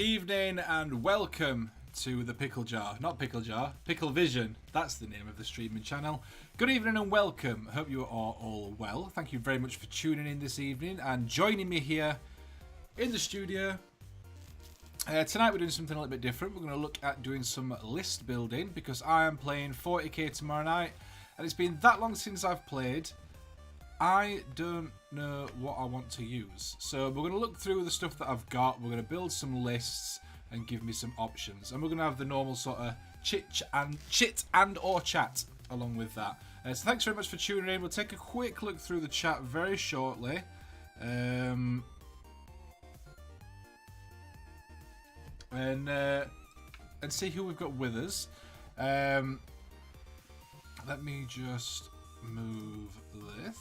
evening and welcome to the Pickle Jar. Not Pickle Jar, Pickle Vision. That's the name of the streaming channel. Good evening and welcome. Hope you are all well. Thank you very much for tuning in this evening and joining me here in the studio. Tonight we're doing something a little bit different. We're going to look at doing some list building because I am playing 40k tomorrow night and it's been that long since I've played. I don't know what I want to use. So we're going to look through the stuff that I've got. We're going to build some lists and give me some options. And we're going to have the normal sort of chit and or chat along with that. So thanks very much for tuning in. We'll take a quick look through the chat very shortly. And see who we've got with us. Let me just move this.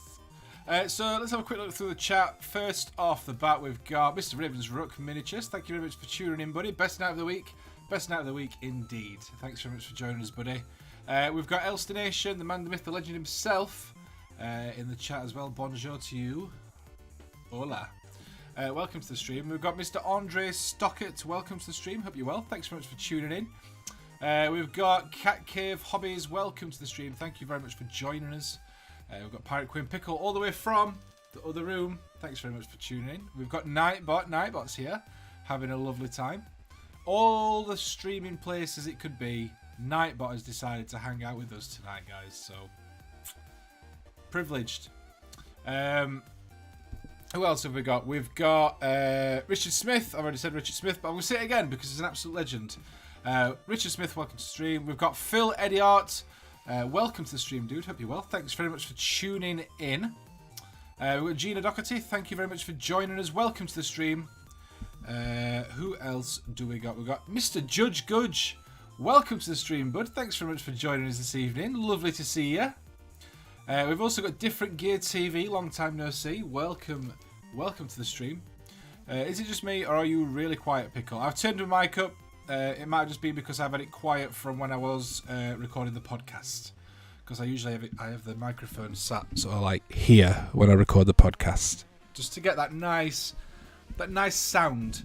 So let's have a quick look through the chat. First off the bat, we've got Mr. Raven's Rook Miniatures. Thank you very much for tuning in, buddy. Best night of the week. Best night of the week indeed. Thanks very much for joining us, buddy. We've got Elster Nation, the man, the myth, the legend himself, in the chat as well. Bonjour to you. Hola. Welcome to the stream. We've got Mr. Andre Stockett. Welcome to the stream. Hope you're well. Thanks very much for tuning in. We've got Cat Cave Hobbies. Welcome to the stream. Thank you very much for joining us. We've got Pirate Queen Pickle all the way from the other room. Thanks very much for tuning in. We've got Nightbot's here, having a lovely time. All the streaming places it could be, Nightbot has decided to hang out with us tonight, guys. So, privileged. Who else have we got? We've got Richard Smith. I've already said Richard Smith, but I'm going to say it again because he's an absolute legend. Richard Smith, welcome to the stream. We've got Phil Ediart. Welcome to the stream, dude. Hope you're well. Thanks very much for tuning in. We've got Gina Doherty. Thank you very much for joining us. Welcome to the stream. Who else do we got? We've got Mr. Judge Gudge. Welcome to the stream, bud. Thanks very much for joining us this evening. Lovely to see you. We've also got Different Gear TV. Long time no see. Welcome to the stream. Is it just me or are you really quiet, Pickle? I've turned my mic up. It might just be because I've had it quiet from when I was recording the podcast. Because I usually have the microphone sat sort of like here when I record the podcast, just to get that nice sound.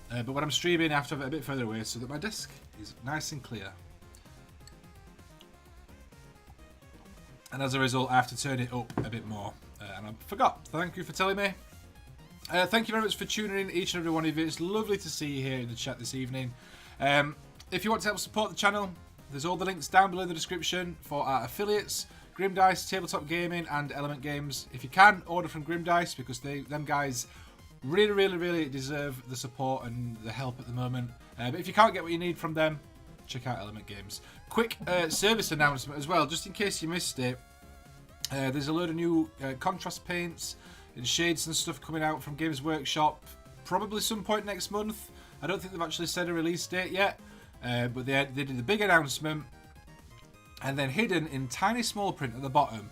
But when I'm streaming, I have to have it a bit further away so that my desk is nice and clear. And as a result, I have to turn it up a bit more. And I forgot. Thank you for telling me. Thank you very much for tuning in, each and every one of you. It's lovely to see you here in the chat this evening. If you want to help support the channel, there's all the links down below in the description for our affiliates, Grim Dice, Tabletop Gaming and Element Games. If you can, order from Grim Dice because them guys really deserve the support and the help at the moment. But if you can't get what you need from them, check out Element Games. Quick service announcement as well, just in case you missed it. There's a load of new contrast paints and shades and stuff coming out from Games Workshop, probably some point next month. I don't think they've actually said a release date yet, but they did the big announcement, and then hidden in tiny small print at the bottom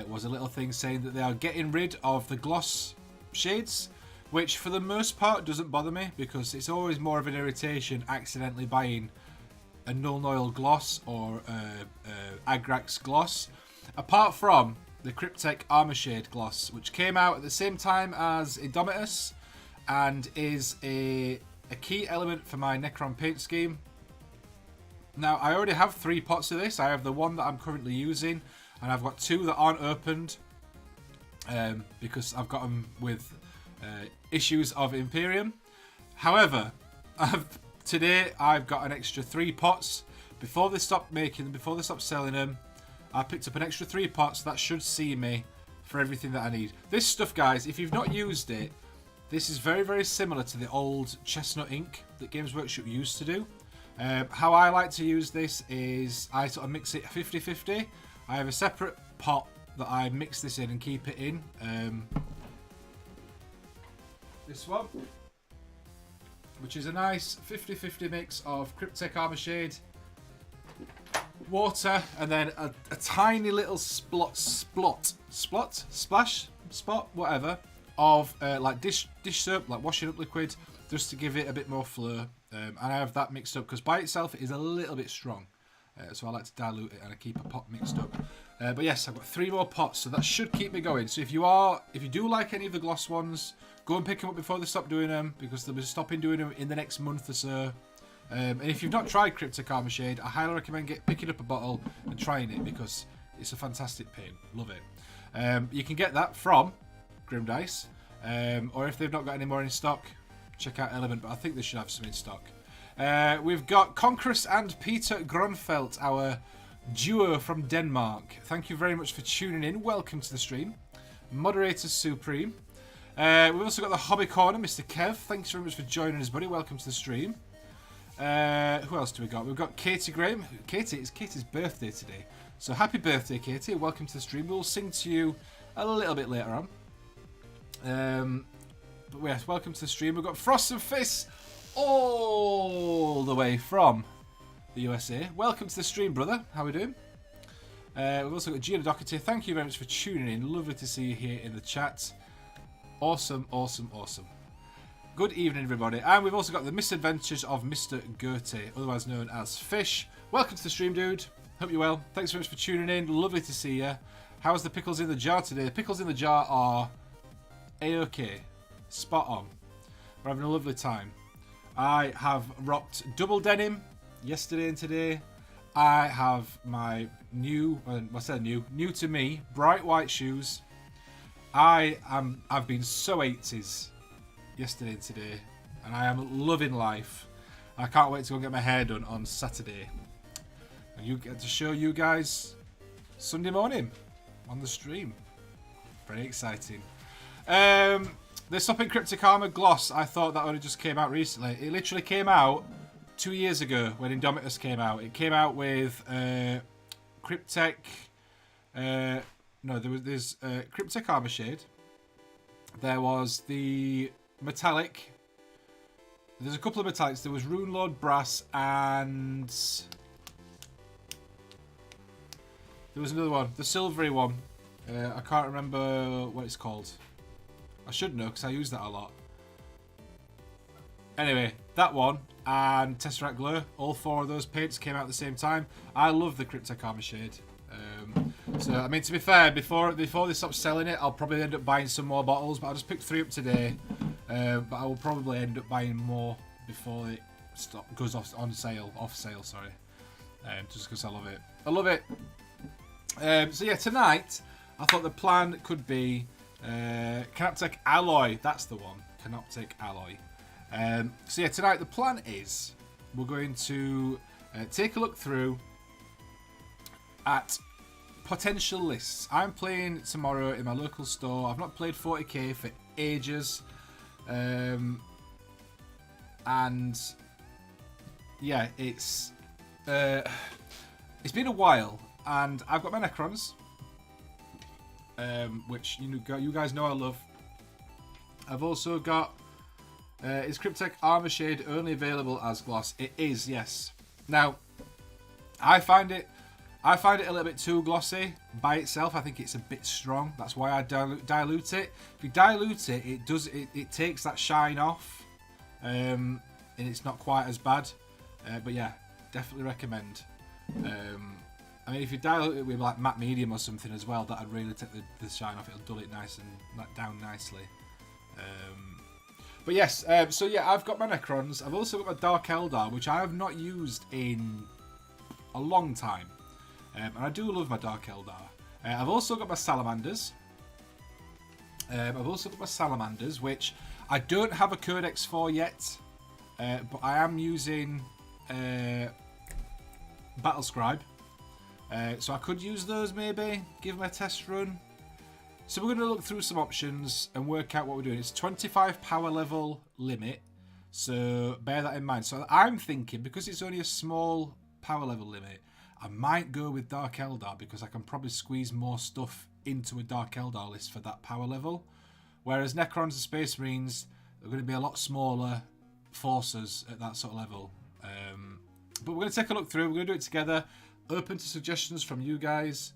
was a little thing saying that they are getting rid of the gloss shades, which for the most part doesn't bother me because it's always more of an irritation accidentally buying a Null Noil gloss or Agrax gloss, apart from the Cryptek Armor Shade gloss, which came out at the same time as Indomitus and is a key element for my Necron paint scheme. Now, I already have 3 pots of this. I have the one that I'm currently using, and I've got 2 that aren't opened because I've got them with issues of Imperium. However, today I've got an extra 3 pots. Before they stopped making them, before they stopped selling them, I picked up an extra 3 pots that should see me for everything that I need. This stuff, guys, if you've not used it, this is very similar to the old chestnut ink that Games Workshop used to do. How I like to use this is I sort of mix it 50-50. I have a separate pot that I mix this in and keep it in. This one, which is a nice 50-50 mix of Cryptek Armor Shade, water, and then a tiny little splash, spot, whatever, of like dish soap, like washing up liquid, just to give it a bit more fleur. And I have that mixed up because by itself it is a little bit strong. So I like to dilute it and I keep a pot mixed up. But yes, I've got 3 more pots, so that should keep me going. So if you do like any of the gloss ones, go and pick them up before they stop doing them, because they'll be stopping doing them in the next month or so. And if you've not tried Cryptic Armor Shade, I highly recommend picking up a bottle and trying it, because it's a fantastic paint. Love it. You can get that from Grim Dice, or if they've not got any more in stock, check out Element, but I think they should have some in stock. We've got Conquerus and Peter Grunfeld, our duo from Denmark. Thank you very much for tuning in. Welcome to the stream. Moderator Supreme. We've also got the Hobby Corner, Mr. Kev. Thanks very much for joining us, buddy. Welcome to the stream. Who else do we got? We've got Katie Graham. Katie, it's Katie's birthday today. So happy birthday, Katie. Welcome to the stream. We'll sing to you a little bit later on. But yes, welcome to the stream. We've got Frost and Fists all the way from the USA. Welcome to the stream, brother. How are we doing? We've also got Gina Doherty. Thank you very much for tuning in. Lovely to see you here in the chat. Awesome, awesome, awesome. Good evening, everybody. And we've also got the Misadventures of Mr. Goethe, otherwise known as Fish. Welcome to the stream, dude. Hope you're well. Thanks very much for tuning in. Lovely to see you. How's the pickles in the jar today? The pickles in the jar are A-OK. Spot on. We're having a lovely time. I have rocked double denim yesterday and today. I have my new to me, bright white shoes. I've been so 80s yesterday and today, and I am loving life. I can't wait to go get my hair done on Saturday. And you get to show you guys Sunday morning on the stream. Very exciting. The Stopping Cryptic Armor Gloss, I thought that only just came out recently. It literally came out 2 years ago when Indomitus came out. It came out with Cryptek. There's Cryptic Armor Shade. There was the metallic. There's a couple of metallics. There was Runelord Brass and there was another one, the silvery one. I can't remember what it's called. I should know because I use that a lot. Anyway, that one and Tesseract Glow, all 4 of those paints came out at the same time. I love the Cryptic Armor Shade. So, I mean, to be fair, before they stop selling it, I'll probably end up buying some more bottles, but I just picked 3 up today. But I will probably end up buying more before it goes off sale, sorry. Just because I love it. I love it. So yeah, tonight, I thought the plan could be Canoptek Alloy. That's the one. Canoptek Alloy. So yeah, tonight the plan is we're going to take a look through at potential lists. I'm playing tomorrow in my local store. I've not played 40k for ages. And yeah, it's been a while, and I've got my Necrons, which you guys know I love. I've also got is Cryptek Armor Shade only available as gloss? It is, yes. Now, I find it a little bit too glossy by itself. I think it's a bit strong. That's why I dilute it. If you dilute it, it takes that shine off, and it's not quite as bad. But yeah, definitely recommend. I mean, if you dilute it with like matte medium or something as well, that'd really take the shine off. It'll dull it nice and down nicely. But yes, so yeah, I've got my Necrons. I've also got my Dark Eldar, which I have not used in a long time. And I do love my Dark Eldar. I've also got my Salamanders. Which I don't have a Codex for yet. But I am using Battle Scribe. So I could use those maybe, give them a test run. So we're going to look through some options and work out what we're doing. It's 25 power level limit, so bear that in mind. So I'm thinking, because it's only a small power level limit, I might go with Dark Eldar, because I can probably squeeze more stuff into a Dark Eldar list for that power level. Whereas Necrons and Space Marines are going to be a lot smaller forces at that sort of level. But we're going to take a look through. We're going to do it together. Open to suggestions from you guys.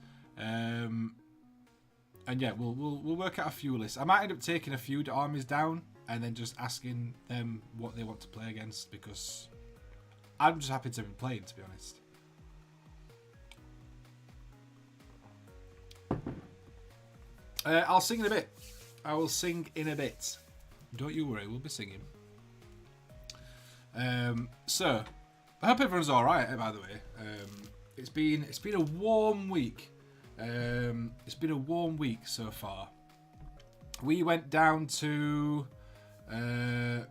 And yeah, we'll work out a few lists. I might end up taking a few armies down and then just asking them what they want to play against, because I'm just happy to be playing, to be honest. I'll sing in a bit. I will sing in a bit. Don't you worry, we'll be singing. So, I hope everyone's all right. By the way, it's been a warm week. It's been a warm week so far. We went down to. Hang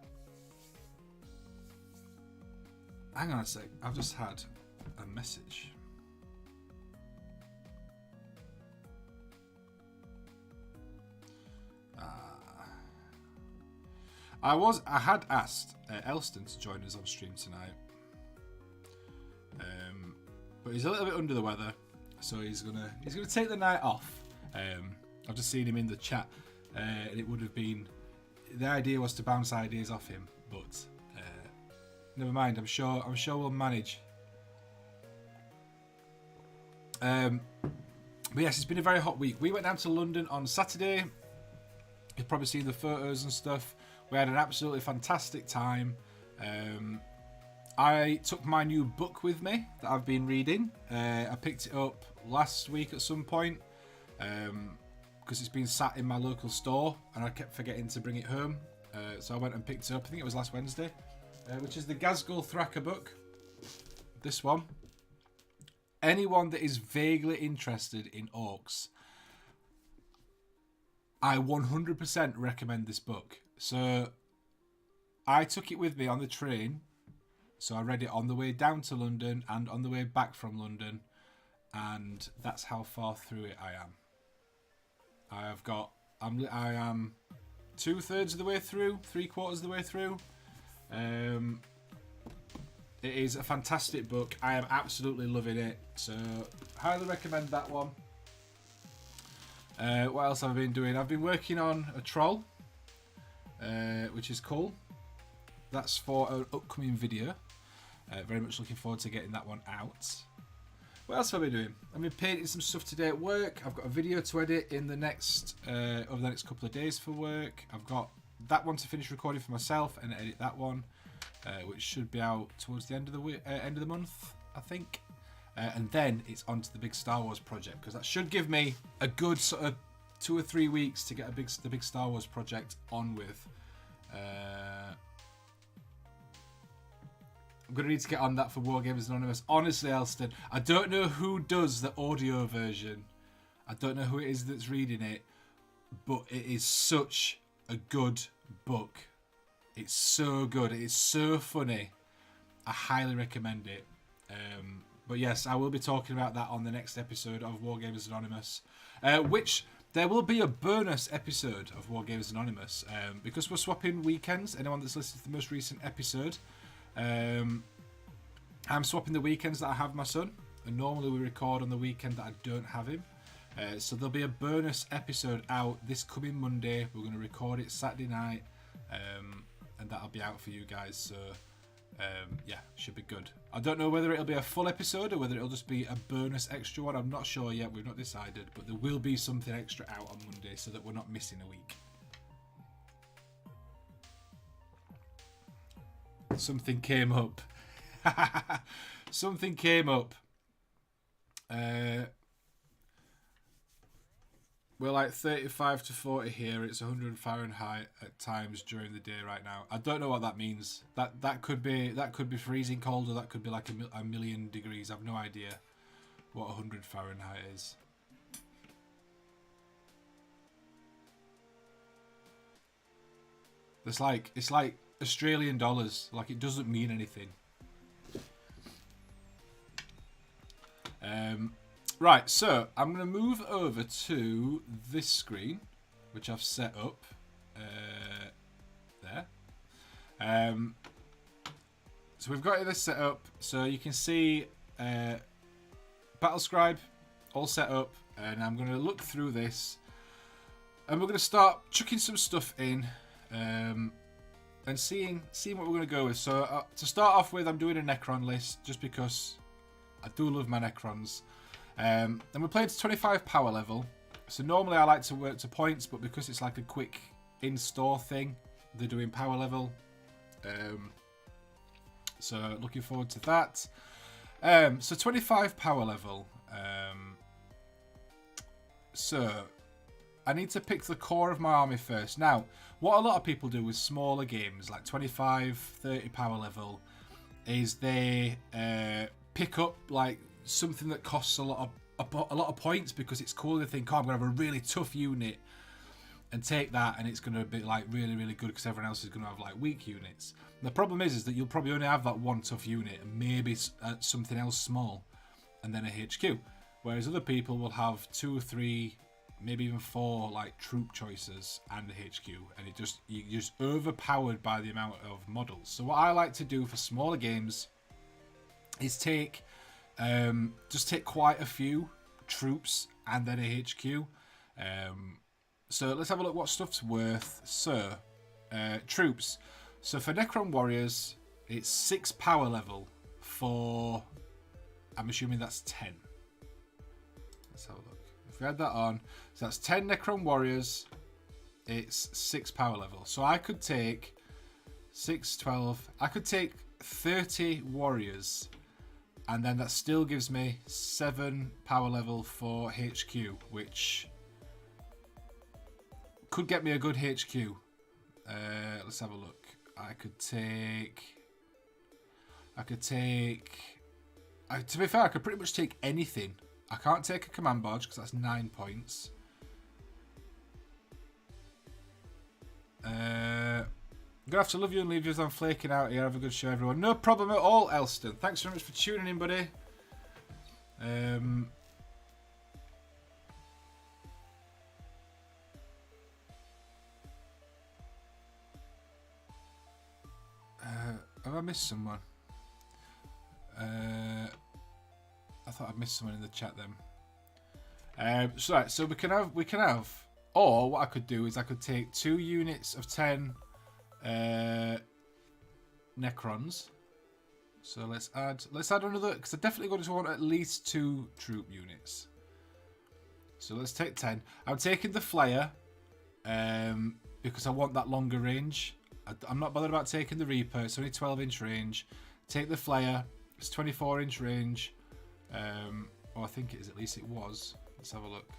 on a sec. I've just had a message. I had asked Elston to join us on stream tonight, but he's a little bit under the weather, so he's gonna take the night off. I've just seen him in the chat, and it would have been, the idea was to bounce ideas off him, but never mind. I'm sure we'll manage. But yes, it's been a very hot week. We went down to London on Saturday. You've probably seen the photos and stuff. We had an absolutely fantastic time. I took my new book with me that I've been reading. I picked it up last week at some point because it's been sat in my local store and I kept forgetting to bring it home. So I went and picked it up. I think it was last Wednesday, which is the Gazgul Thraka book. This one. Anyone that is vaguely interested in orcs, I 100% recommend this book. So I took it with me on the train. So I read it on the way down to London and on the way back from London. And that's how far through it I am. I am 2/3 of the way through, 3/4 of the way through. It is a fantastic book. I am absolutely loving it. So highly recommend that one. What else have I been doing? I've been working on a troll, which is cool. That's for an upcoming video. Very much looking forward to getting that one out. What else have I been doing? I've been painting some stuff today at work. I've got a video to edit in the next over the next couple of days for work. I've got that one to finish recording for myself and edit that one, which should be out towards the end of the month, I think. And then it's on to the big Star Wars project, because that should give me a good sort of 2 or 3 weeks to get the big Star Wars project on with. I'm going to need to get on that for Wargamers Anonymous. Honestly, Elston, I don't know who does the audio version. I don't know who it is that's reading it, but it is such a good book. It's so good. It is so funny. I highly recommend it. But yes, I will be talking about that on the next episode of Wargamers Anonymous, which there will be a bonus episode of Wargamers Anonymous, because we're swapping weekends. Anyone that's listened to the most recent episode, I'm swapping the weekends that I have my son, and normally we record on the weekend that I don't have him. So there'll be a bonus episode out this coming Monday. We're going to record it Saturday night, and that'll be out for you guys. So yeah, should be good. I don't know whether it'll be a full episode or whether it'll just be a bonus extra one. I'm not sure yet. We've not decided, but there will be something extra out on Monday so that we're not missing a week. Something came up. Something came up. We're like 35 to 40 here. It's 100 Fahrenheit at times during the day right now. I don't know what that means. That could be freezing cold, or that could be like a million degrees. I've no idea what 100 Fahrenheit is. It's like Australian dollars. Like, it doesn't mean anything. Right, so I'm going to move over to this screen, which I've set up there. So we've got this set up, so you can see Battle Scribe all set up, and I'm going to look through this, and we're going to start chucking some stuff in, and seeing what we're going to go with. So to start off with, I'm doing a Necron list, just because I do love my Necrons. And we're playing to 25 power level. So normally I like to work to points, but because it's like a quick in-store thing, they're doing power level. So looking forward to that. So 25 power level. So I need to pick the core of my army first. Now, what a lot of people do with smaller games, like 25, 30 power level, is they pick up like something that costs a lot of points because it's cool. They think, oh, I'm going to have a really tough unit and take that, and it's going to be like really, really good because everyone else is going to have like weak units. And the problem is that you'll probably only have that one tough unit and maybe something else small and then a HQ. Whereas other people will have 2 or 3, maybe even 4 like troop choices and a HQ, and you're just overpowered by the amount of models. So what I like to do for smaller games is just take quite a few troops and then a HQ. So let's have a look what stuff's worth. So troops. So for Necron Warriors, it's 6 power level for, I'm assuming that's 10. Let's have a look. If we add that on, so that's 10 Necron Warriors, it's 6 power level. So I could take 6, 12, I could take 30 Warriors, and then that still gives me 7 power level for HQ, which could get me a good HQ. Let's have a look. I could take, to be fair, I could pretty much take anything. I can't take a command barge because that's 9 points. I'm gonna have to love you and leave you as I'm flaking out here. Have a good show, everyone. No problem at all, Elston. Thanks very much for tuning in, buddy. Have I missed someone? I thought I'd missed someone in the chat then. So we can have, or what I could do is I could take 2 units of 10 Necrons. So let's add another, because I definitely going to want at least 2 troop units. So let's take 10. I'm taking the Flyer because I want that longer range. I'm not bothered about taking the Reaper. It's only 12-inch range. Take the Flyer. It's 24-inch range. Or I think it is, at least it was. Let's have a look.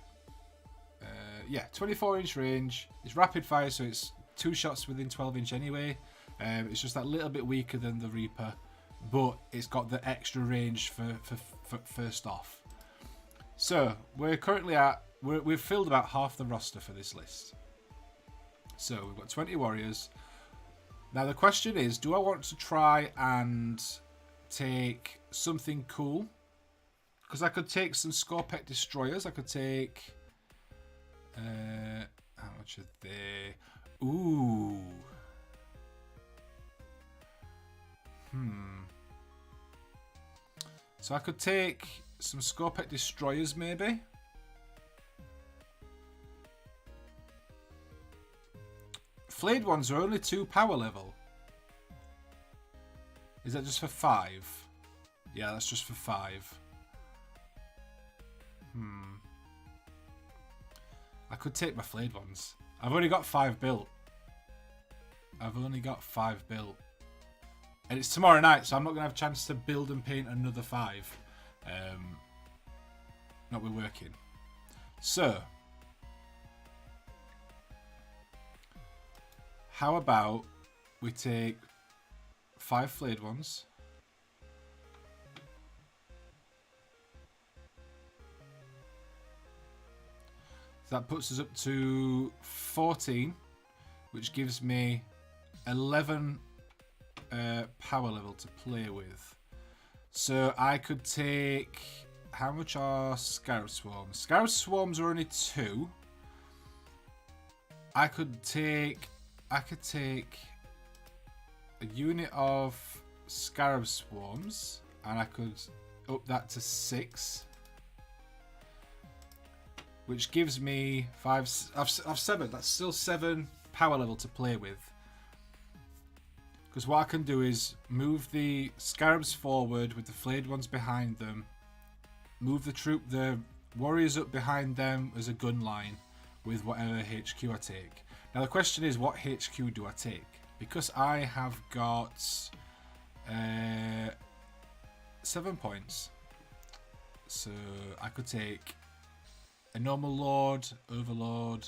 Yeah, 24-inch range. It's rapid fire, so it's 2 shots within 12-inch anyway. It's just that little bit weaker than the Reaper, but it's got the extra range for first off. So we're currently we've filled about half the roster for this list. So we've got 20 warriors. Now the question is, do I want to try and take something cool? Because I could take some Scorpec destroyers. I could take how much are they? Ooh. So I could take some Scorpec destroyers maybe. Flayed ones are only 2 power level. Is that just for 5? Yeah, that's just for 5. I could take my flayed ones. I've only got 5 built. And it's tomorrow night, so I'm not going to have a chance to build and paint another 5. Not with working. So, how about we take 5 flayed ones. So that puts us up to 14, which gives me 11 power level to play with. So I could take, how much are Scarab Swarms? Scarab Swarms are only 2. I could take a unit of Scarab Swarms and I could up that to 6, which gives me 5. I've 7. That's still 7 power level to play with. Because what I can do is move the Scarabs forward with the flayed ones behind them, move the warriors up behind them as a gun line with whatever HQ I take. Now the question is, what HQ do I take? Because I have got 7 points, so I could take a normal lord, overlord.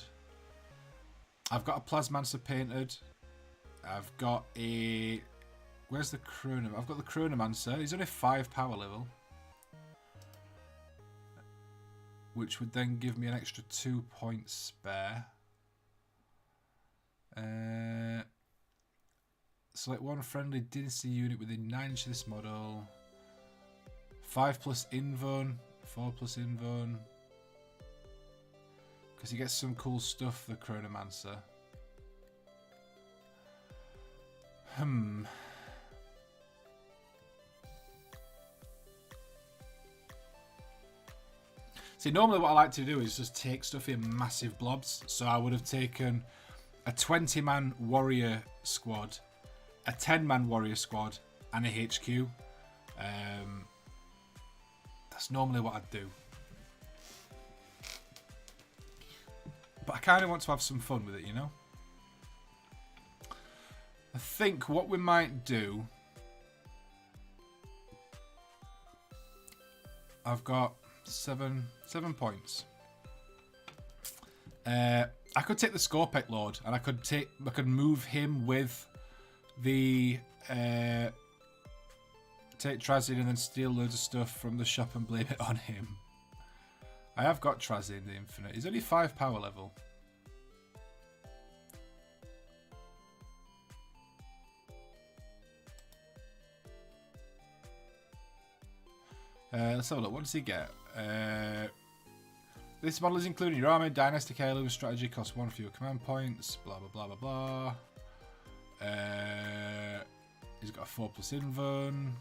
I've got a Plasmancer painted. I've got a... Where's the Chronomancer? I've got the Chronomancer. He's only 5 power level. Which would then give me an extra 2 points spare. Select one friendly dynasty unit within 9 inches of this model. 5 plus Invone. 4 plus Invone. Because he gets some cool stuff, the Chronomancer. See, normally what I like to do is just take stuff in massive blobs. So I would have taken a 20-man warrior squad, a 10-man warrior squad, and a HQ. That's normally what I'd do. But I kind of want to have some fun with it, you know? I think what we might do... I've got 7 points. I could take the Scorpec Lord, and I could move him with the take Trazyn and then steal loads of stuff from the shop and blame it on him. I have got Trazyn the Infinite. He's only 5 power level. Let's have a look. What does he get? This model is included in your army. Dynastic Heirloom strategy costs 1 fewer command points. Blah, blah, blah, blah, blah. He's got a 4 plus Invone.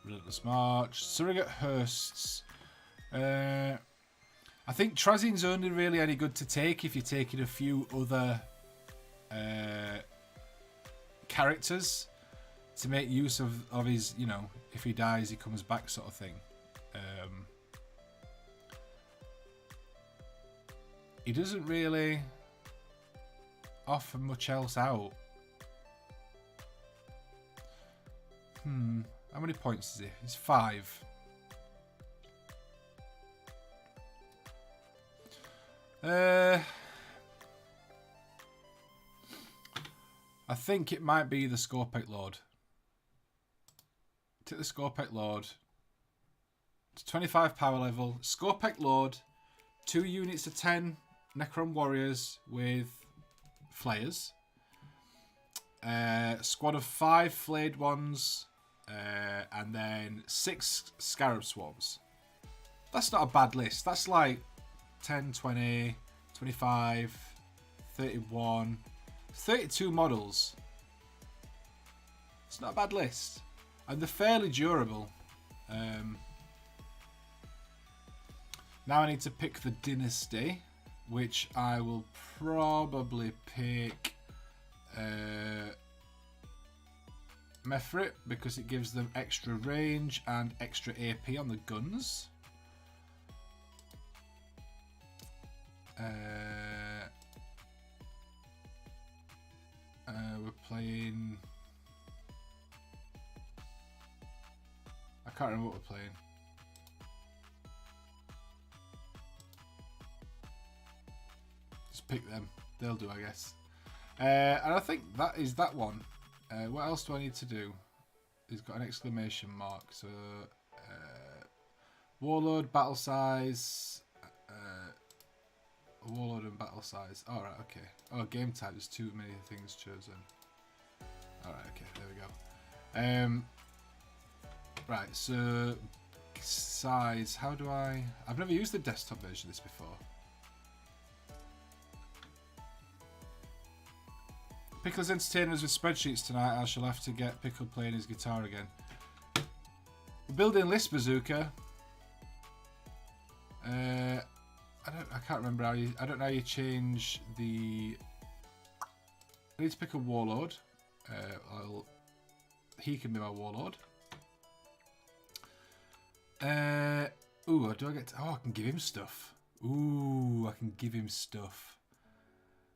Relentless March. Surrogate Hearsts. I think Trazyn's only really any good to take if you're taking a few other characters to make use of his, you know, if he dies, he comes back sort of thing. He doesn't really offer much else out. How many points is he? He's 5. I think it might be the Scorpec Lord. Take the Scorpec Lord. It's 25 power level. Scorpec Lord. 2 units of 10 Necron Warriors with Flayers. Squad of 5 Flayed Ones. And then 6 Scarab Swarms. That's not a bad list. That's like 10, 20, 25, 31, 32 models. It's not a bad list. And they're fairly durable. Now I need to pick the Dynasty, which I will probably pick Mefrit, because it gives them extra range and extra AP on the guns. We're playing... I can't remember what we're playing. Just pick them. They'll do, I guess. And I think that is that one. What else do I need to do? He's got an exclamation mark. So, Warlord, battle size. Warlord and battle size. Alright, okay. Oh, game type. There's too many things chosen. Alright, okay. There we go. Right, so size. How do I... I've never used the desktop version of this before. Pickle's entertaining us with spreadsheets tonight. I shall have to get Pickle playing his guitar again. We're building list bazooka. I can't remember how you... I don't know how you change the... I need to pick a warlord. He can be my warlord. Ooh, do I get... Oh, I can give him stuff. Ooh, I can give him stuff.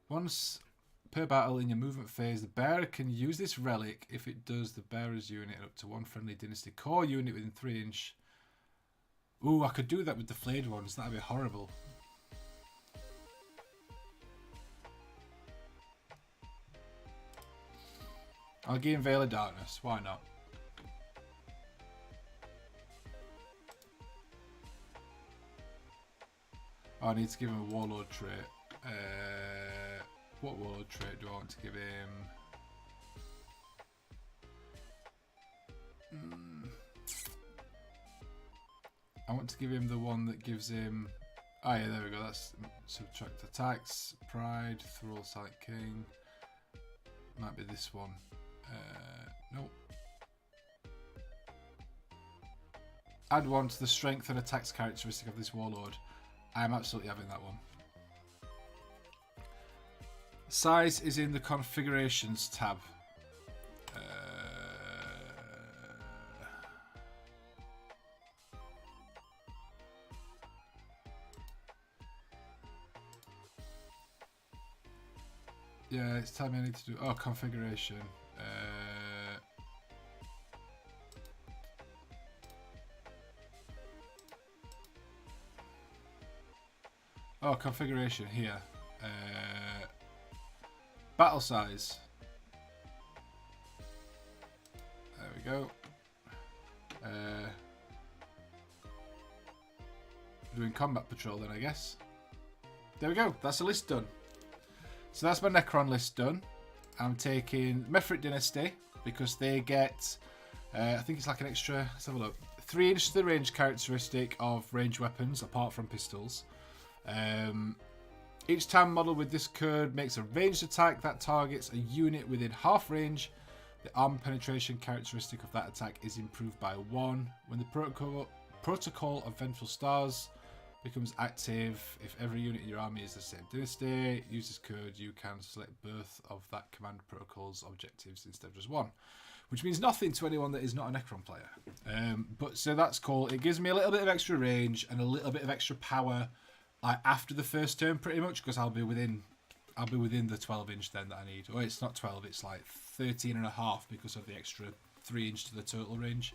Once per battle in your movement phase, the bearer can use this relic. If it does, the bearer's unit up to 1 friendly dynasty core unit within 3 inch. Ooh, I could do that with the flayed ones. That'd be horrible. I'll give him Veil of Darkness. Why not? Oh, I need to give him a Warlord trait. What Warlord trait do I want to give him? I want to give him the one that gives him... Oh yeah, there we go. That's subtract attacks, pride, thrall sight king. Might be this one. Nope. Add one to the strength and attacks characteristic of this warlord. I'm absolutely having that one. Size is in the configurations tab. Yeah, it's telling me I need to do... Oh, configuration. Oh, configuration here. Battle size. There we go. Doing combat patrol then, I guess. There we go. That's the list done. So that's my Necron list done. I'm taking Mefrit Dynasty because they get, I think it's like an extra, let's have a look, 3 inch to the range characteristic of ranged weapons apart from pistols. Each TAM model with this code makes a ranged attack that targets a unit within half range. The armor penetration characteristic of that attack is improved by 1. When the protocol of Vengeful Stars becomes active, if every unit in your army is the same dynasty, use this code, you can select both of that command protocol's objectives instead of just one. Which means nothing to anyone that is not a Necron player. But so that's cool. It gives me a little bit of extra range and a little bit of extra power after the first turn pretty much, because I'll be within the 12 inch then that I need. Or it's not 12, it's like 13.5 because of the extra 3 inch to the total range.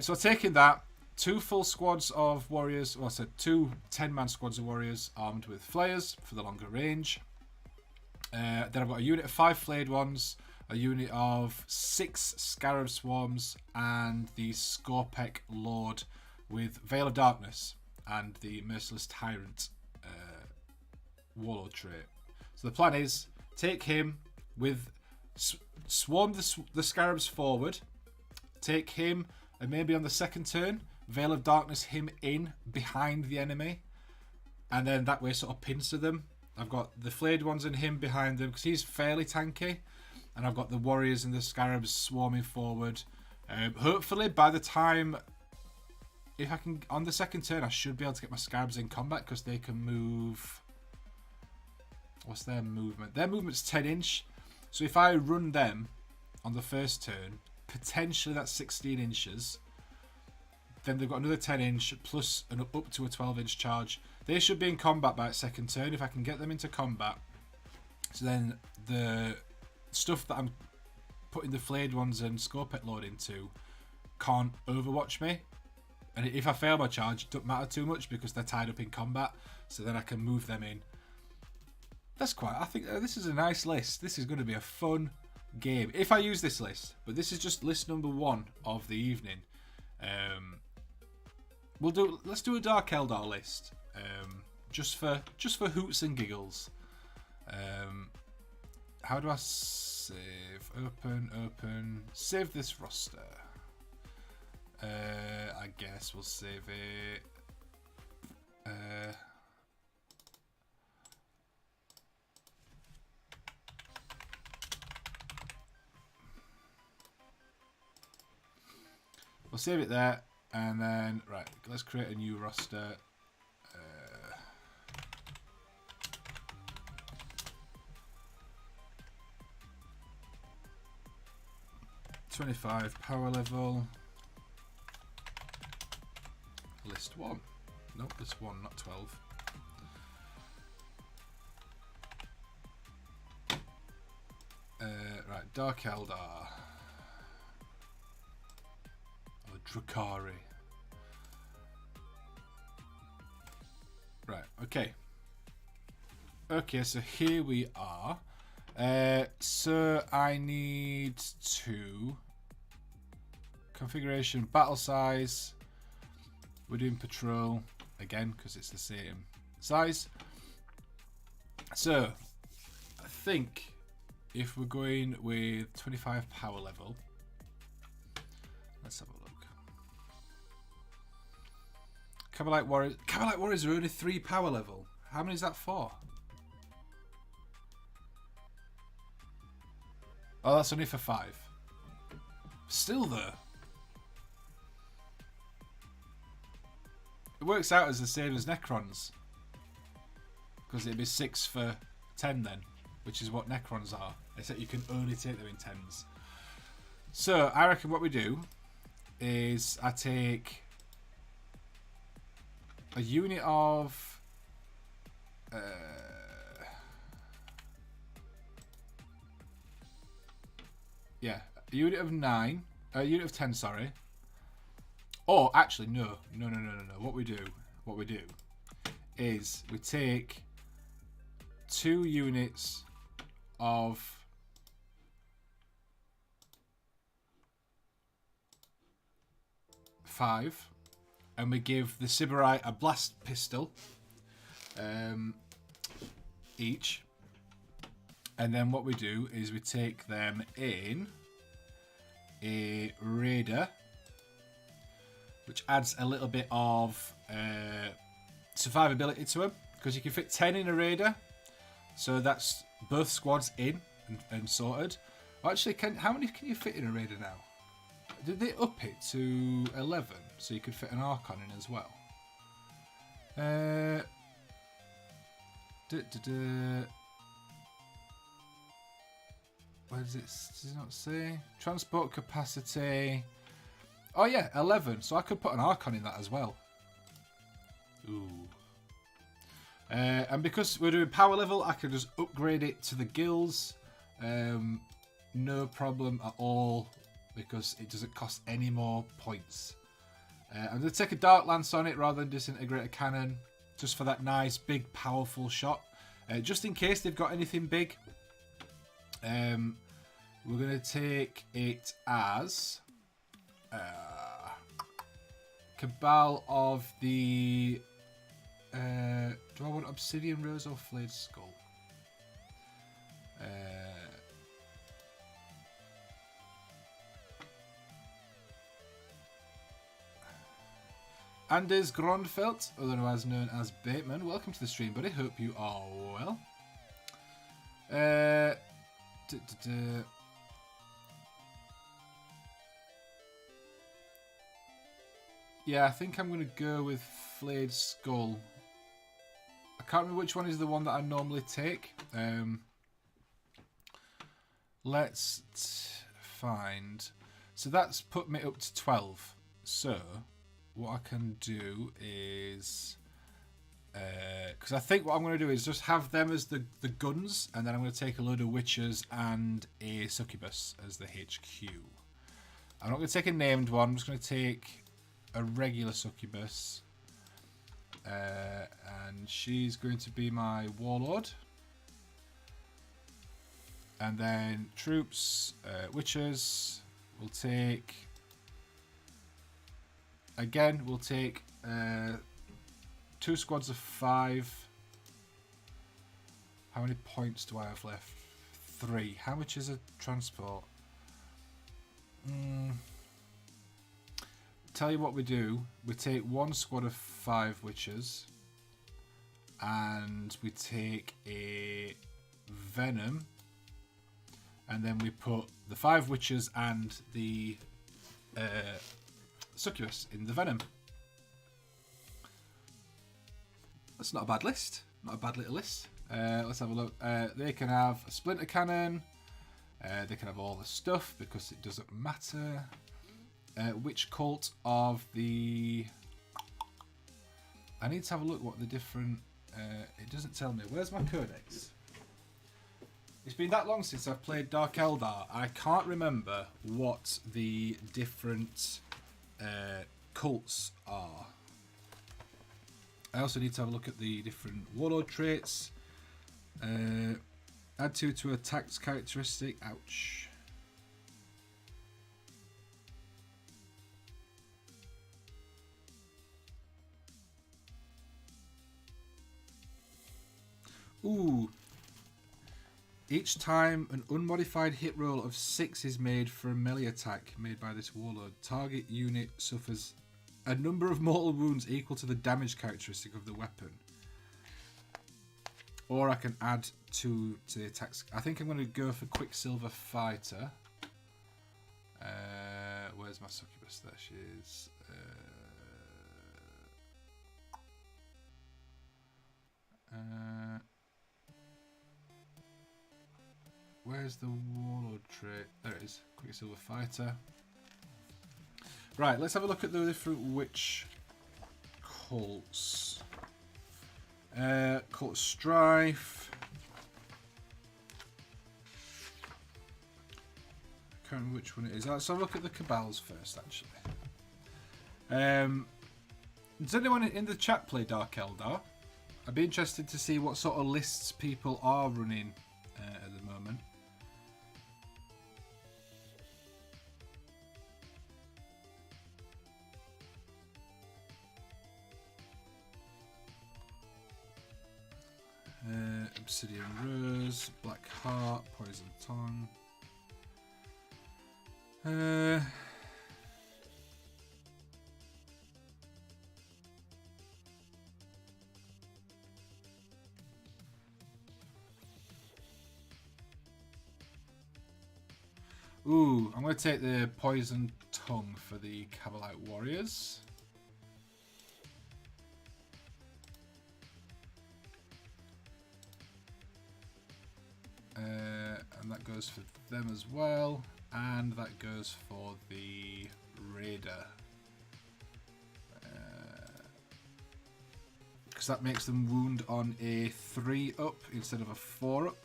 So taking that, 2 full squads of warriors, well, so 2 10-man squads of warriors armed with flayers for the longer range. Then I've got a unit of 5 flayed ones, a unit of 6 scarab swarms, and the Scorpec Lord with Veil of Darkness and the Merciless Tyrant Warlord trait. So the plan is take him with swarm the scarabs forward, take him, and maybe on the second turn Veil of Darkness him in behind the enemy, and then that way sort of pincer them. I've got the flayed ones and him behind them because he's fairly tanky, and I've got the warriors and the scarabs swarming forward. Hopefully by the time, if I can, on the second turn, I should be able to get my scarabs in combat because they can move. What's their movement? Their movement's 10 inch. So if I run them on the first turn, potentially that's 16 inches. Then they've got another 10 inch plus an up to a 12 inch charge. They should be in combat by its second turn if I can get them into combat. So then the stuff that I'm putting the flayed ones and Scorpec Lord into can't overwatch me. And if I fail my charge, it doesn't matter too much because they're tied up in combat. So then I can move them in. That's quite... I think this is a nice list. This is going to be a fun game if I use this list. But this is just list number 1 of the evening. Let's do a Dark Eldar list. Just for hoots and giggles. How do I save? Open. Save this roster. I guess we'll save it. We'll save it there, and then right. Let's create a new roster. 25 power level. List 1. Nope, list 1, not 12. Right, Dark Eldar. Or Drakari. Right, okay. Okay, so here we are. So I need to configuration, battle size. We're doing patrol again because it's the same size. So I think if we're going with 25 power level, let's have a look. Cavalite Warriors are only 3 power level. How many is that for? Oh, that's only for 5. Still though. It works out as the same as Necrons. Because it'd be 6 for 10 then. Which is what Necrons are. Except you can only take them in 10s. So, I reckon what we do is I take a unit of... yeah, a unit of 9. A unit of 10, sorry. Or, actually, no. What we do is we take 2 units of... five, and we give the Sybarite a blast pistol each, and then what we do is we take them in a raider, which adds a little bit of survivability to them, because you can fit 10 in a raider, so that's both squads in and sorted. Actually, how many can you fit in a raider now? Did they up it to 11 so you could fit an Archon in as well? Where does it not say? Transport capacity. Oh yeah, 11. So I could put an Archon in that as well. Ooh. And because we're doing power level, I can just upgrade it to the guilds. No problem at all, because it doesn't cost any more points. I'm going to take a Dark Lance on it rather than Disintegrator Cannon, just for that nice, big, powerful shot. Just in case they've got anything big. We're going to take it as Cabal of the... do I want Obsidian Rose or Flayed Skull? Anders Grondfelt, otherwise known as Bateman. Welcome to the stream, buddy. Hope you are well. Yeah, I think I'm going to go with Flayed Skull. I can't remember which one is the one that I normally take. Let's find... So that's put me up to 12. So... what I can do is, because I think what I'm going to do is just have them as the guns, and then I'm going to take a load of witches and a succubus as the HQ. I'm not going to take a named one. I'm just going to take a regular succubus, and she's going to be my warlord. And then troops, witches. We'll take. Again, we'll take 2 squads of 5. How many points do I have left? 3. How much is a transport? Tell you what we do. We take 1 squad of 5 witches. And we take a venom. And then we put the 5 witches and the... succubus in the venom. That's not a bad list. Not a bad little list. Let's have a look. They can have a splinter cannon. They can have all the stuff because it doesn't matter. Which cult of the... I need to have a look what the different... it doesn't tell me. Where's my codex? It's been that long since I've played Dark Eldar. I can't remember what the different... cults are. I also need to have a look at the different Warlord traits, and Add 2 to attack's characteristic. Ouch. Ooh. Each time an unmodified hit roll of 6 is made for a melee attack made by this warlord, target unit suffers a number of mortal wounds equal to the damage characteristic of the weapon. Or I can add 2 to the attacks. I think I'm going to go for Quicksilver Fighter. Where's my succubus? There she is. Where's the Warlord trait? There it is. Quicksilver Fighter. Right, let's have a look at the different witch cults. Cult Strife. I can't remember which one it is. Let's have a look at the Cabals first, actually. Does anyone in the chat play Dark Eldar? I'd be interested to see what sort of lists people are running at the moment. Obsidian Rose, Black Heart, Poison Tongue. Ooh, I'm going to take the Poison Tongue for the Cavalite Warriors. And that goes for them as well, and that goes for the Raider, because that makes them wound on a 3 up instead of a 4 up,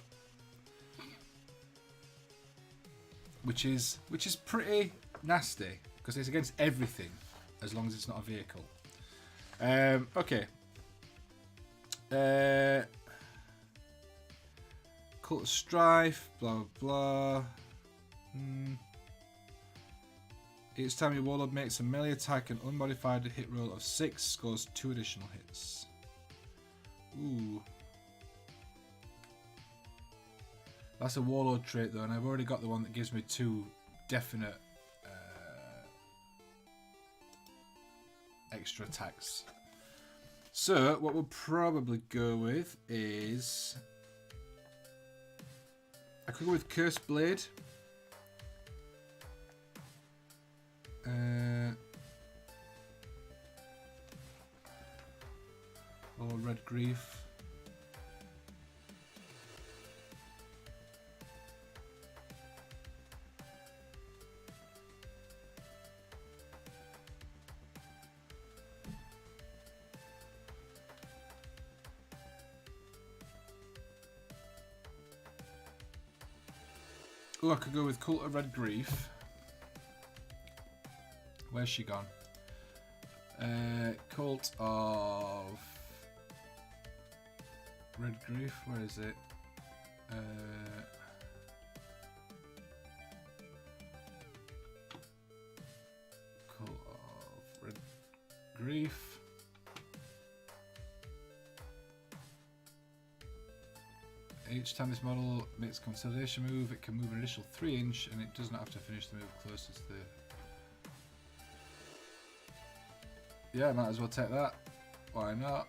which is pretty nasty because it's against everything as long as it's not a vehicle. Okay. Cult of Strife, blah blah blah. Each time your warlord makes a melee attack, an unmodified hit roll of 6 scores 2 additional hits. Ooh. That's a warlord trait though, and I've already got the one that gives me 2 definite extra attacks. So what we'll probably go with is, I could go with Cursed Blade. Or Red Grief. Oh, I could go with Cult of Red Grief. Where's she gone? Cult of Red Grief, where is it? Cult of Red Grief. Each time this model makes a consolidation move, it can move an additional 3 inch, and it does not have to finish the move closest to the... Yeah, might as well take that. Why not?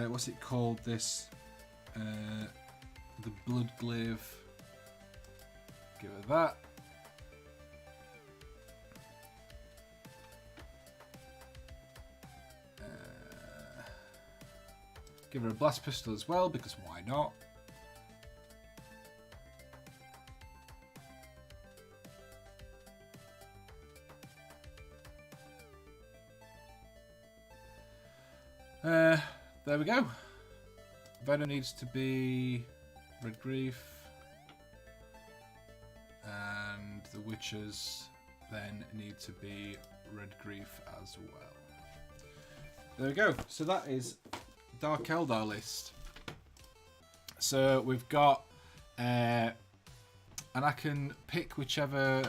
What's it called, this? The Blood Glaive. Give her that. Give her a blast pistol as well, because why not? There we go. Venom needs to be Red Grief, and the Witches then need to be Red Grief as well. There we go. So that is Dark Eldar list. So we've got, and I can pick whichever.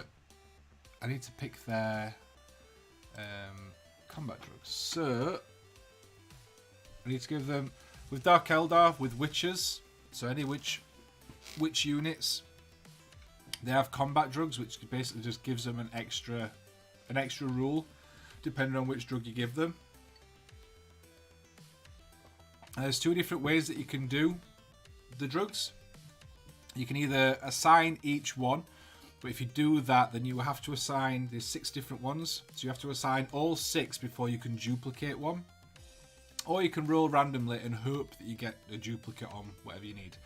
I need to pick their combat drugs. So I need to give them with Dark Eldar with witches. So any witch units, they have combat drugs, which basically just gives them an extra rule, depending on which drug you give them. And there's two different ways that you can do the drugs. You can either assign each one, but if you do that, then you have to assign, there's 6 different ones, so you have to assign all 6 before you can duplicate one. Or you can roll randomly and hope that you get a duplicate on whatever you need.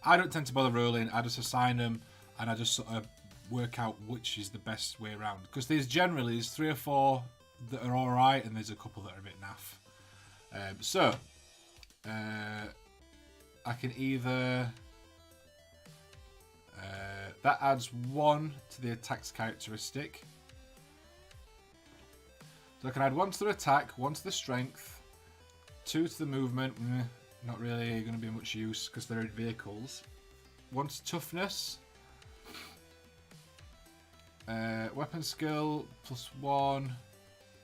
I don't tend to bother rolling, I just assign them and I just sort of work out which is the best way around. Because there's 3 or 4 that are alright and there's a couple that are a bit naff. I can either... that adds 1 to the attack's characteristic. So I can add 1 to the attack, 1 to the strength, 2 to the movement. Not really going to be much use because they're in vehicles. 1 to toughness. Weapon skill +1.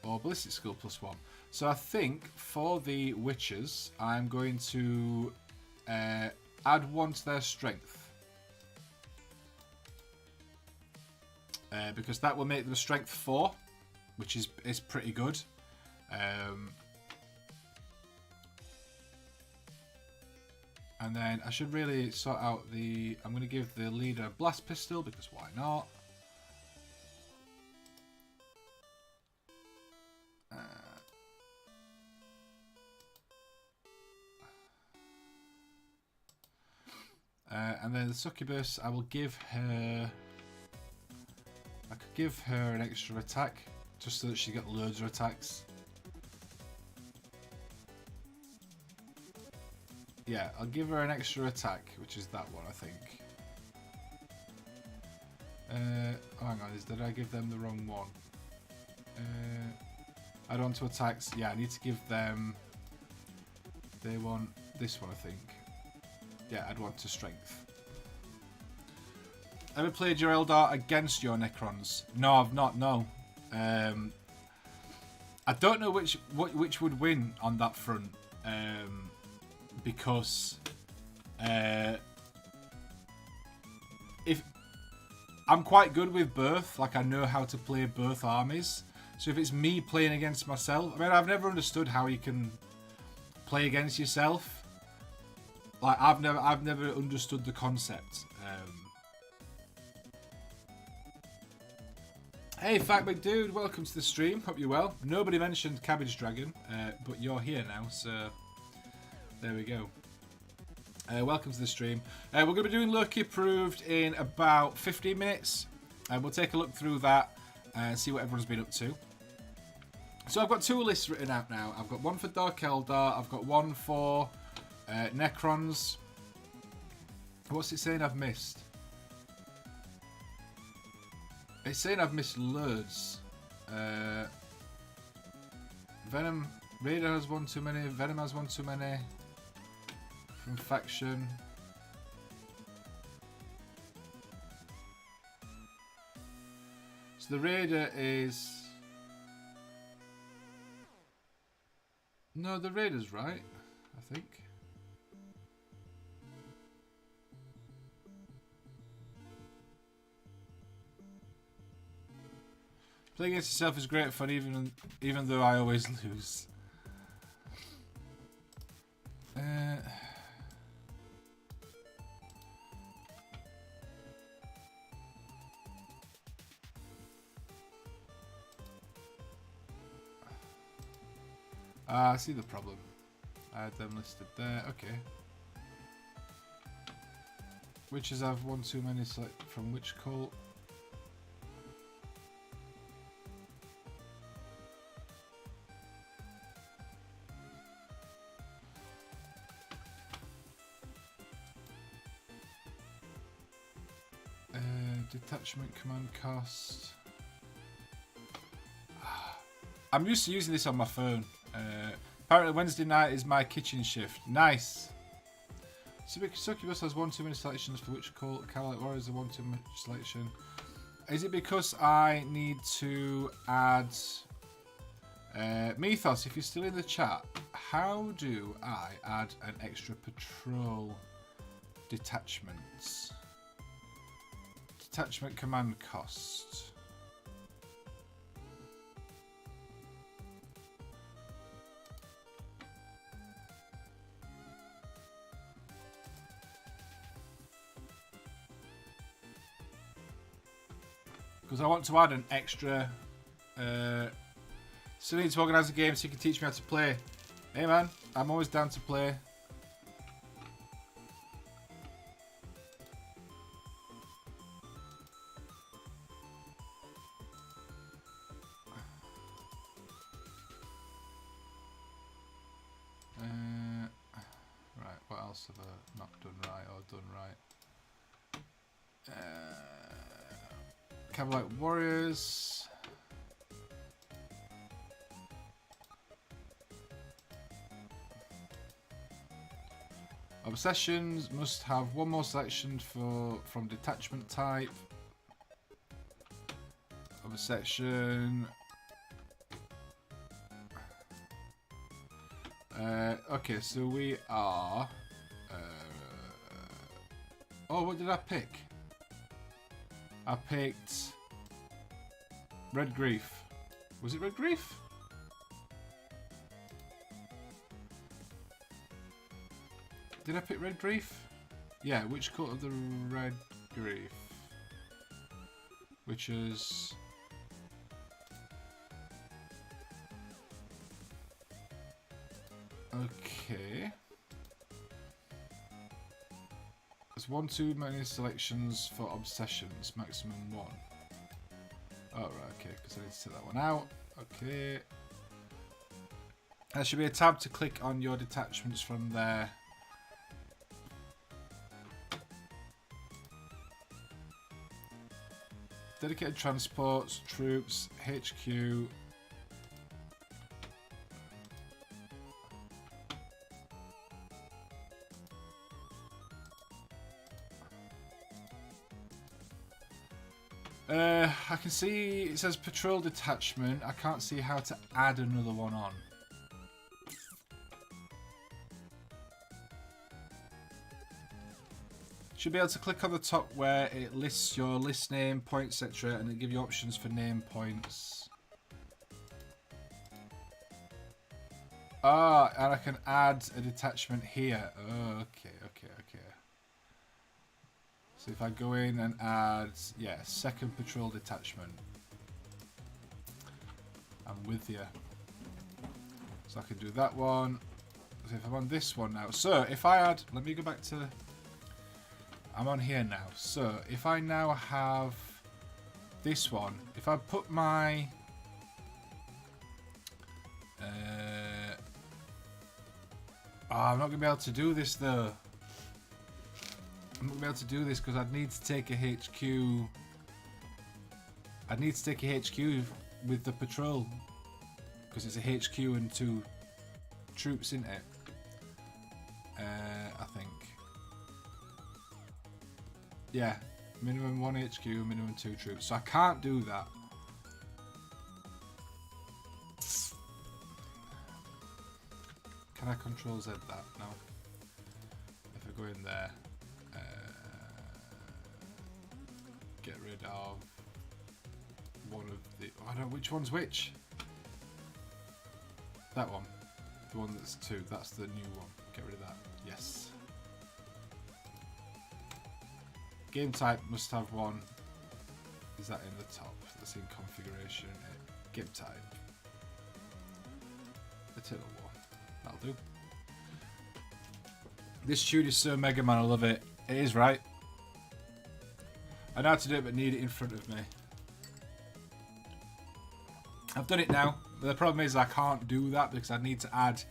Or ballistic skill +1. So I think for the witches, I'm going to add 1 to their strength. Because that will make them strength 4, which is pretty good. And then I should really sort out the... I'm going to give the leader a blast pistol, because why not? And then the succubus, I will give her... I could give her an extra attack, just so that she got loads of attacks. Yeah, I'll give her an extra attack, which is that one, I think. Oh, hang on, did I give them the wrong one? Add on to attacks. Yeah, I need to give them... They want this one, I think. Yeah, add 1 to strength. Ever played your Eldar against your Necrons? No, I've not, no. I don't know which would win on that front. Because if I'm quite good with both, like I know how to play both armies. So if it's me playing against myself, I mean, I've never understood how you can play against yourself. Like I've never understood the concept. Hey, Fat McDude, welcome to the stream. Hope you're well. Nobody mentioned Cabbage Dragon, but you're here now, so there we go. Welcome to the stream. We're going to be doing Loki Approved in about 15 minutes, and we'll take a look through that and see what everyone's been up to. So I've got 2 lists written out now. I've got 1 for Dark Eldar, I've got 1 for Necrons. What's it saying I've missed? It's saying I've missed loads. Venom, Raider has 1 too many, Venom has 1 too many. From faction. So the Raider is... No, the Raider's right, I think. Playing against yourself is great fun, even though I always lose. I see the problem. I had them listed there. Okay. Witches have 1 too many select from which cult? Detachment command cost. I'm used to using this on my phone, Apparently Wednesday night is my kitchen shift. Nice. Succubus has one too many selections for which Cowlight Warriors are one too much selection. Is it because I need to add Mythos? If you're still in the chat, how do I add an extra patrol detachments? Detachment command cost. Because I want to add an extra. So I need to organise a game so you can teach me how to play. Hey man, I'm always down to play. Right, what else have I not done right or done right? Cowlight Warriors. Obsessions must have one more selection from detachment type. Obsession. Okay, so we are. Oh, what did I pick? I picked Red Grief. Was it Red Grief? Did I pick Red Grief? Yeah, which colour of the Red Grief? Which is... Okay. There's one too many selections for obsessions, maximum one. Oh, right, okay, because I need to take that one out. Okay. There should be a tab to click on your detachments from there. Dedicated transports, troops, HQ. I can see it says patrol detachment. I can't see how to add another one on. Should be able to click on the top where it lists your list name, points, etc., and it gives you options for name points. Ah, and I can add a detachment here. Oh, okay. So if I go in and add, yeah, second patrol detachment. I'm with you. So I can do that one. So if I'm on this one now. So if I add, let me go back to... I'm on here now. So if I now have this one, if I put my I'm not gonna be able to do this though. I'm not gonna be able to do this because I'd need to take a HQ. I'd need to take a HQ with the patrol because it's a HQ and 2 troops in it. I think. Yeah, minimum 1 HQ, minimum 2 troops. So I can't do that. Can I control Z that? No. If I go in there, get rid of one of the... Oh, I don't know which one's which. That one. The one that's 2. That's the new one. Get rid of that. Yes. Game type must have one. Is that in the top? That's in configuration. Game type. Eternal War. That'll do. This tune is so Mega Man, I love it. It is, right? I know how to do it, but need it in front of me. I've done it now. But the problem is I can't do that because I need to add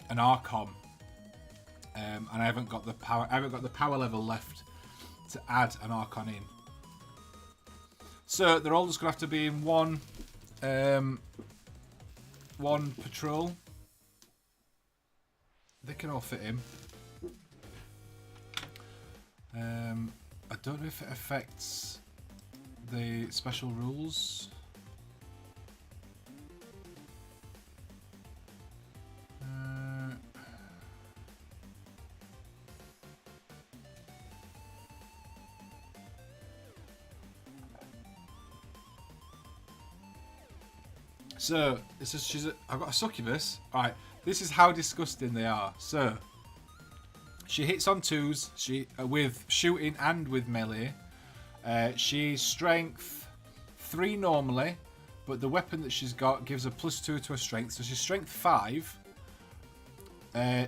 an Archon. And I haven't got the power. I haven't got the power level left to add an Archon in. So they're all just gonna have to be in one patrol. they can all fit in. I don't know if it affects the special rules. So, it says I've got a succubus. Alright, this is how disgusting they are. So, she hits on 2s, she with shooting and with melee. She's strength 3 normally, but the weapon that she's got gives a +2 to her strength. So she's strength 5.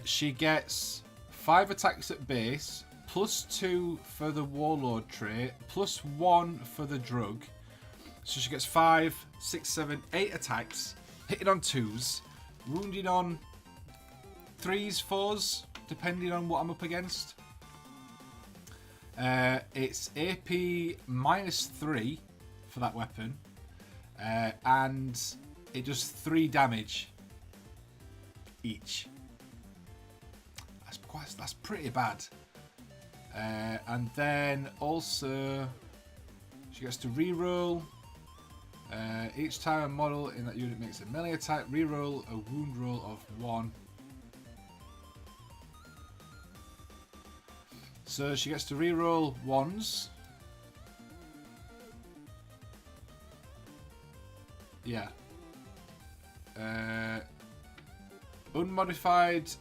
She gets 5 attacks at base, +2 for the Warlord trait, +1 for the drug. So she gets 5, 6, 7, 8 attacks, hitting on 2s, wounding on 3s, 4s, depending on what I'm up against. It's AP -3 for that weapon, and it does 3 damage each. That's pretty bad. And then also she gets to reroll. Each time a model in that unit makes a melee attack, reroll a wound roll of 1. So she gets to reroll 1s. Yeah. Unmodified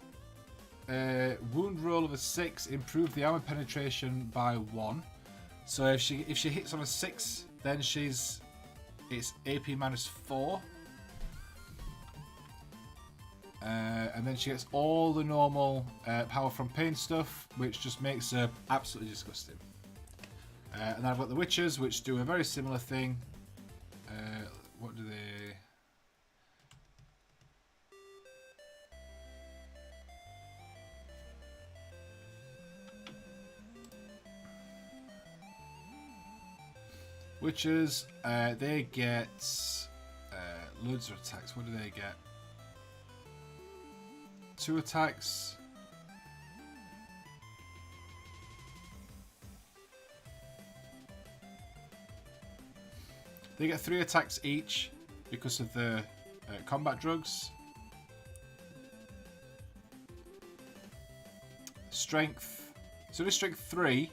wound roll of a 6, improve the armor penetration by 1. So if she hits on a 6, then it's AP -4. And then she gets all the normal power from pain stuff, which just makes her absolutely disgusting. And then I've got the witches, which do a very similar thing. What do they... Witches, they get loads of attacks. What do they get? 2 attacks. They get 3 attacks each because of the combat drugs. Strength. So it is strength 3,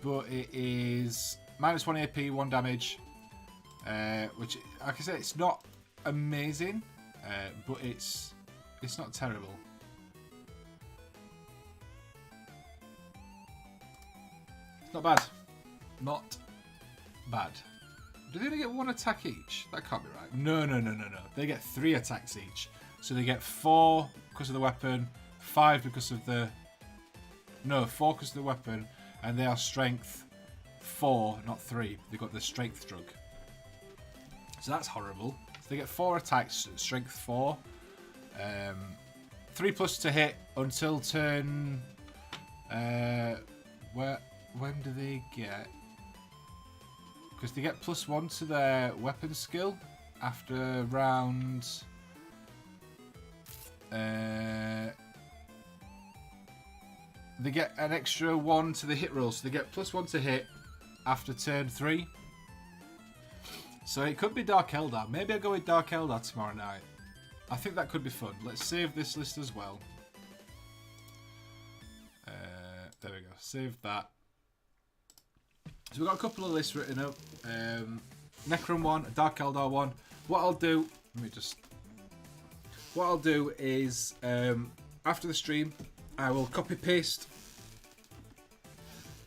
but it is -1 AP, 1 damage. Which, like I said, it's not amazing, but it's not terrible. It's not bad. Not bad. Do they only get 1 attack each? That can't be right. No. They get 3 attacks each. So they get 4 because of the weapon, 5 because of the... No, 4 because of the weapon, and they are strength 4, not 3. They got the strength drug. So that's horrible. So they get 4 attacks, strength 4. 3+ to hit until turn... when do they get... Because they get +1 to their weapon skill after round... they get an extra 1 to the hit roll, so they get +1 to hit after turn 3. So it could be Dark Eldar. Maybe I'll go with Dark Eldar tomorrow night. I think that could be fun. Let's save this list as well. There we go. Save that. So we've got a couple of lists written up. Necron 1, Dark Eldar 1. What I'll do is after the stream, I will copy paste.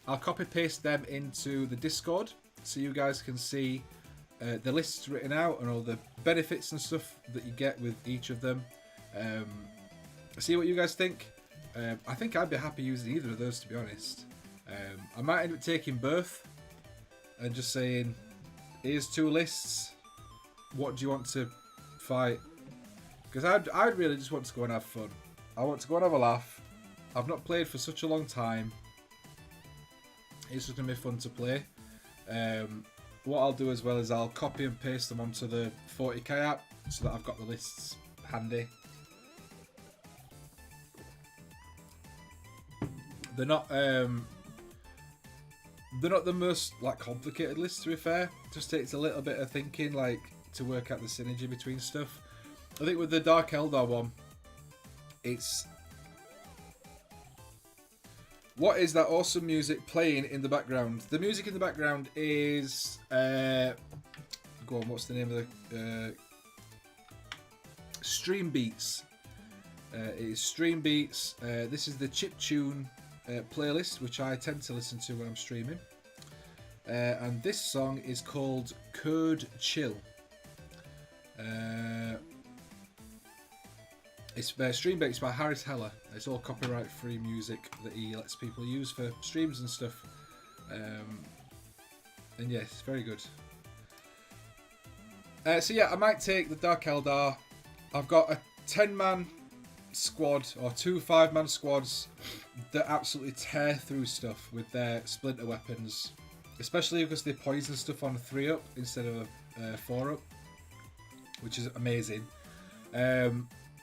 I'll copy paste them into the Discord so you guys can see the lists written out and all the benefits and stuff that you get with each of them. See what you guys think. I think I'd be happy using either of those, to be honest. I might end up taking both and just saying, here's 2 lists. What do you want to fight? Because I'd really just want to go and have fun. I want to go and have a laugh. I've not played for such a long time. It's just going to be fun to play. What I'll do as well is I'll copy and paste them onto the 40k app so that I've got the lists handy. They're not the most like complicated lists, to be fair. It just takes a little bit of thinking, like, to work out the synergy between stuff. I think with the Dark Eldar one, it's what is that awesome music playing in the background? The music in the background is go on, what's the name of the Streambeats. It is Streambeats. This is the chiptune playlist, which I tend to listen to when I'm streaming. And this song is called Code Chill. It's Streambeats by Harris Heller. It's all copyright-free music that he lets people use for streams and stuff. And yeah, it's very good. So yeah, I might take the Dark Eldar. I've got a 10-man squad, or 2 5-man squads that absolutely tear through stuff with their splinter weapons. Especially because they poison stuff on 3-up instead of 4-up. Which is amazing.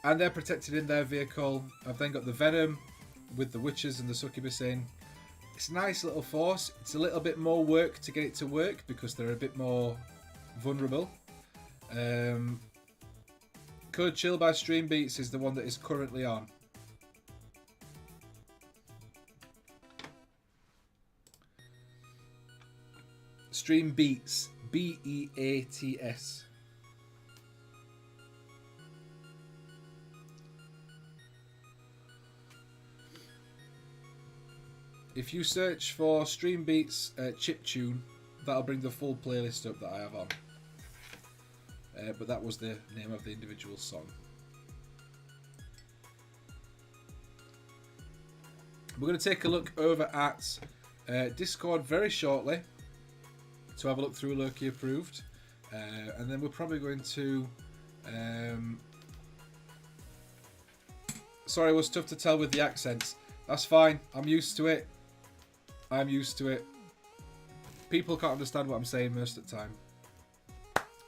And they're protected in their vehicle. I've then got the Venom with the Witches and the Succubus in. It's a nice little force. It's a little bit more work to get it to work because they're a bit more vulnerable. Code Chill by Streambeats is the one that is currently on. Streambeats. B-E-A-T-S. If you search for Streambeats chiptune, that'll bring the full playlist up that I have on. But that was the name of the individual song. We're going to take a look over at Discord very shortly to have a look through Loki Approved. And then we're probably going to... Sorry, it was tough to tell with the accents. That's fine. I'm used to it. I'm used to it. People can't understand what I'm saying most of the time.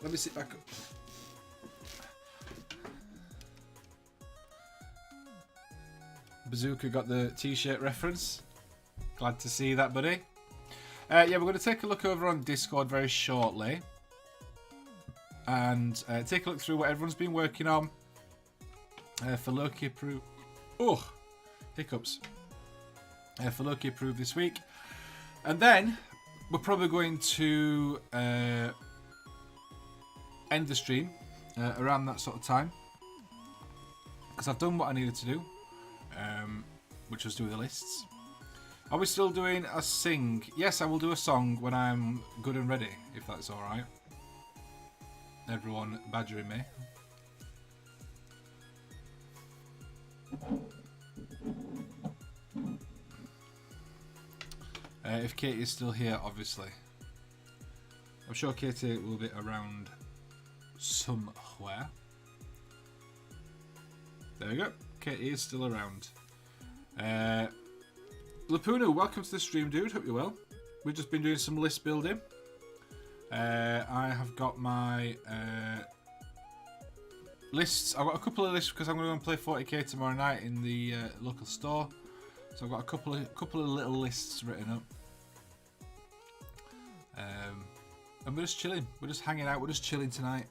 Let me sit back up. Bazooka got the t-shirt reference. Glad to see that, buddy. Yeah, we're going to take a look over on Discord very shortly. And take a look through what everyone's been working on. For Loki Approved. Oh, hiccups. For Loki Approved this week. And then we're probably going to end the stream around that sort of time. Because I've done what I needed to do. Which was do the lists. Are we still doing a sing? Yes, I will do a song when I'm good and ready, if that's alright. Everyone badgering me. If Katie is still here, obviously. I'm sure Katie will be around somewhere. There we go. Katie is still around. Lapunu, welcome to the stream, dude. Hope you're well. We've just been doing some list building. I have got my lists. I've got a couple of lists because I'm going to go and play 40k tomorrow night in the local store. So I've got a couple of little lists written up. And we're just chilling. We're just hanging out. We're just chilling tonight.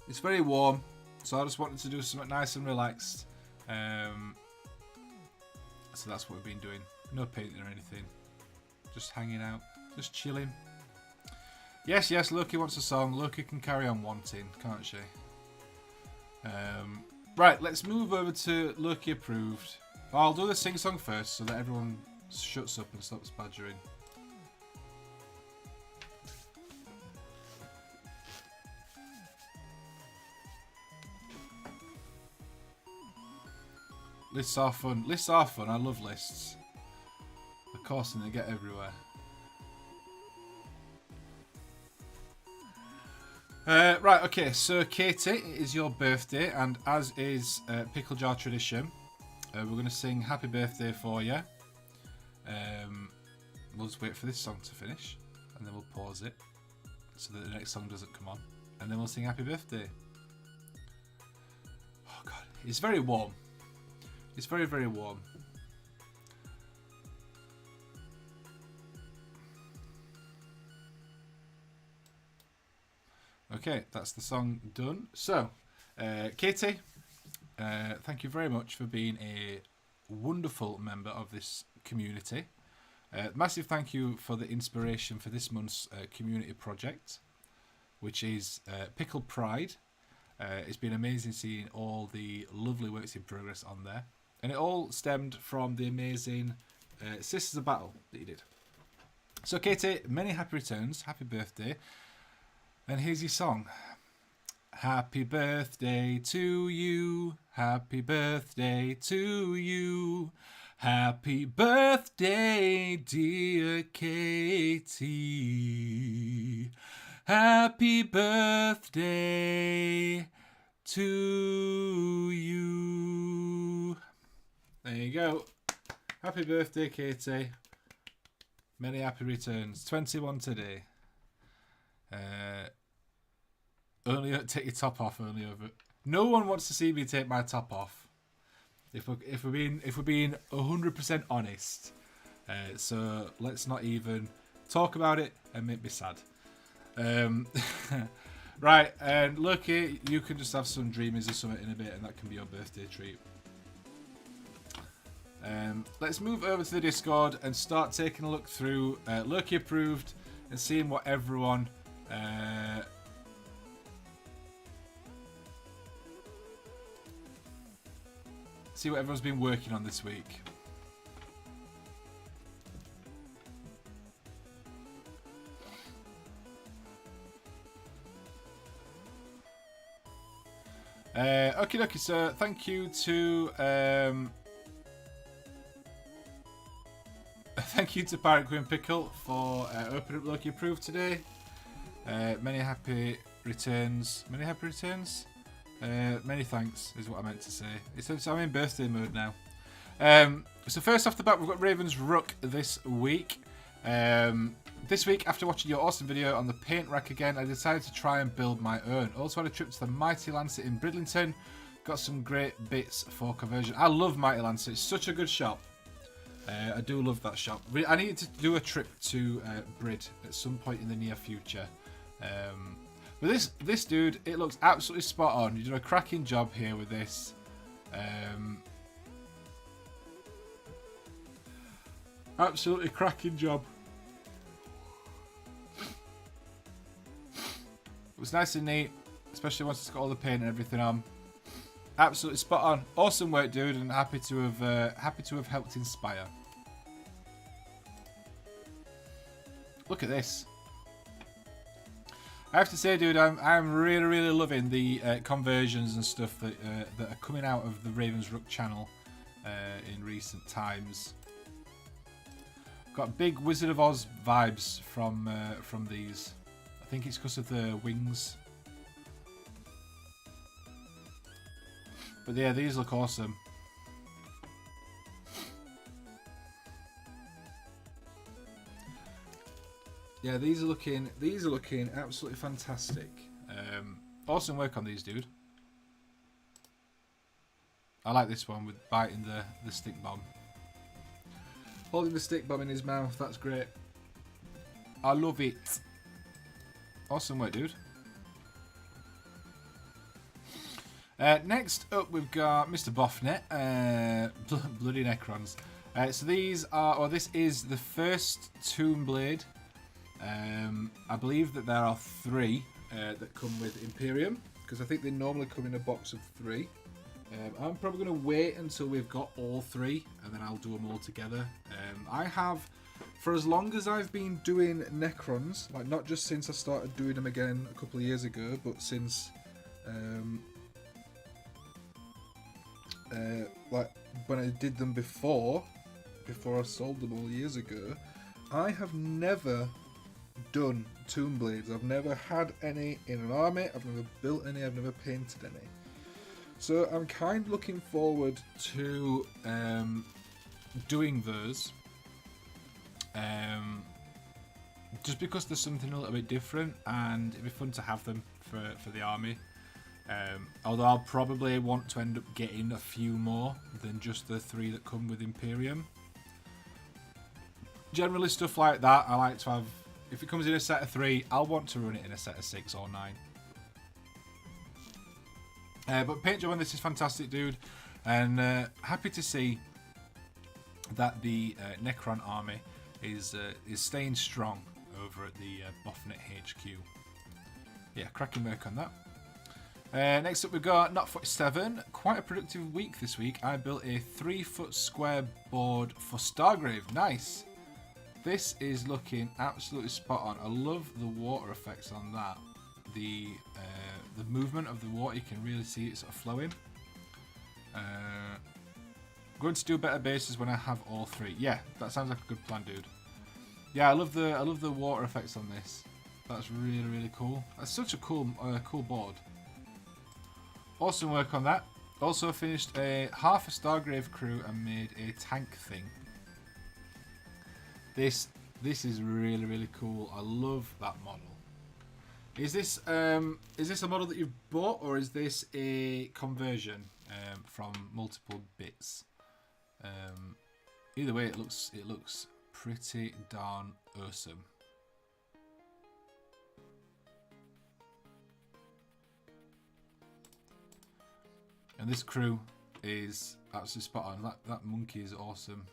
It's very warm, so I just wanted to do something nice and relaxed. So that's what we've been doing. No painting or anything. Just hanging out. Just chilling. Yes, yes, Loki wants a song. Loki can carry on wanting, can't she? Right, let's move over to Loki Approved. I'll do the sing song first so that everyone shuts up and stops badgering. Lists are fun. Lists are fun. I love lists. Of course, and they get everywhere. Right, okay, so Katie, it is your birthday, and as is Pickle Jar tradition, we're going to sing Happy Birthday for you. We'll just wait for this song to finish, and then we'll pause it, so that the next song doesn't come on, and then we'll sing Happy Birthday. Oh god, it's very warm. It's very, very warm. Okay, that's the song done. So, Katie, thank you very much for being a wonderful member of this community. Massive thank you for the inspiration for this month's community project, which is Pickle Pride. It's been amazing seeing all the lovely works in progress on there. And it all stemmed from the amazing Sisters of Battle that you did. So, Katie, many happy returns. Happy birthday. And here's your song. Happy birthday to you. Happy birthday to you. Happy birthday, dear Katie. Happy birthday to you. There you go. Happy birthday, Katie. Many happy returns. 21 today. Only take your top off. Only over. No one wants to see me take my top off. If we're being 100% honest. So let's not even talk about it and make me sad. Right, and Loki, you can just have some dreamies or something in a bit, and that can be your birthday treat. Let's move over to the Discord and start taking a look through Loki approved and seeing what everyone see what everyone's been working on this week. Okay, so thank you to thank you to Pirate Queen Pickle for opening up Loki Approved today. Many happy returns. Many happy returns. Many thanks is what I meant to say. So I'm in birthday mode now. So first off the bat, we've got Raven's Rook this week. This week, after watching your awesome video on the paint rack again, I decided to try and build my own. Also had a trip to the Mighty Lancer in Bridlington. Got some great bits for conversion. I love Mighty Lancer. It's such a good shop. I do love that shop. I need to do a trip to Brid at some point in the near future. But this dude, it looks absolutely spot on. You did a cracking job here with this. Absolutely cracking job. It was nice and neat, especially once it's got all the paint and everything on. Absolutely spot on. Awesome work, dude, and happy to have helped inspire. Look at this. I have to say, dude, I'm really loving the conversions and stuff that are coming out of the Raven's Rook channel in recent times. Got big Wizard of Oz vibes from these. I think it's because of the wings. But yeah, these look awesome. Yeah, these are looking absolutely fantastic. Awesome work on these, dude. I like this one with biting the stick bomb. Holding the stick bomb in his mouth, that's great. I love it. Awesome work, dude. Next up, we've got Mr. Boffnet, Bloody Necrons. So these are, or this is the first Tomb Blade. I believe that there are 3 that come with Imperium, because I think they normally come in a box of 3. I'm probably going to wait until we've got all 3, and then I'll do them all together. I have, for as long as I've been doing Necrons, like not just since I started doing them again a couple of years ago, but since like when I did them before I sold them all years ago, I have never done Tomb Blades. I've never had any in an army, I've never built any, I've never painted any. So I'm kind of looking forward to doing those. Just because there's something a little bit different, and it'd be fun to have them for the army. Although I'll probably want to end up getting a few more than just the 3 that come with Imperium. Generally stuff like that, I like to have, if it comes in a set of 3, I'll want to run it in a set of 6 or 9. But paint job on this is fantastic, dude. And happy to see that the Necron army is staying strong over at the Bofnet HQ. Yeah, cracking work on that. Next up we've got Not47. Quite a productive week this week. I built a 3-foot square board for Stargrave. Nice. This is looking absolutely spot on. I love the water effects on that. The movement of the water, you can really see it sort of flowing. Going to do better bases when I have all 3. Yeah, that sounds like a good plan, dude. Yeah, I love the water effects on this. That's really, really cool. That's such a cool board. Awesome work on that. Also finished half a Stargrave crew and made a tank thing. This is really, really cool. I love that model. Is this a model that you've bought, or is this a conversion from multiple bits? Either way, it looks pretty darn awesome. And this crew is absolutely spot on. That monkey is awesome.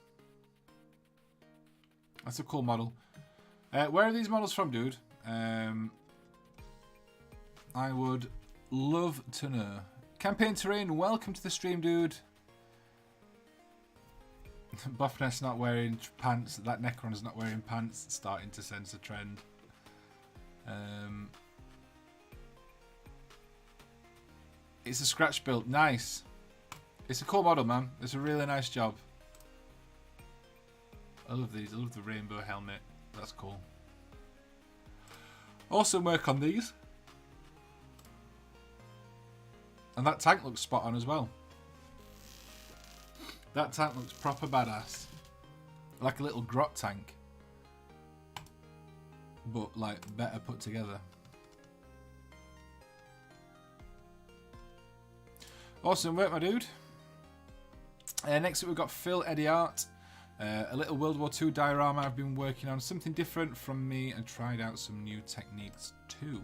That's a cool model. Where are these models from, dude? I would love to know. Campaign Terrain, welcome to the stream, dude. Buffness not wearing pants. That Necron is not wearing pants. Starting to sense a trend. It's a scratch build. Nice. It's a cool model, man. It's a really nice job. I love these. I love the rainbow helmet. That's cool. Awesome work on these. And that tank looks spot on as well. That tank looks proper badass. Like a little grot tank. But like better put together. Awesome work, my dude. Next up we've got Phil Eddie Art. A little World War II diorama I've been working on. Something different from me and tried out some new techniques too.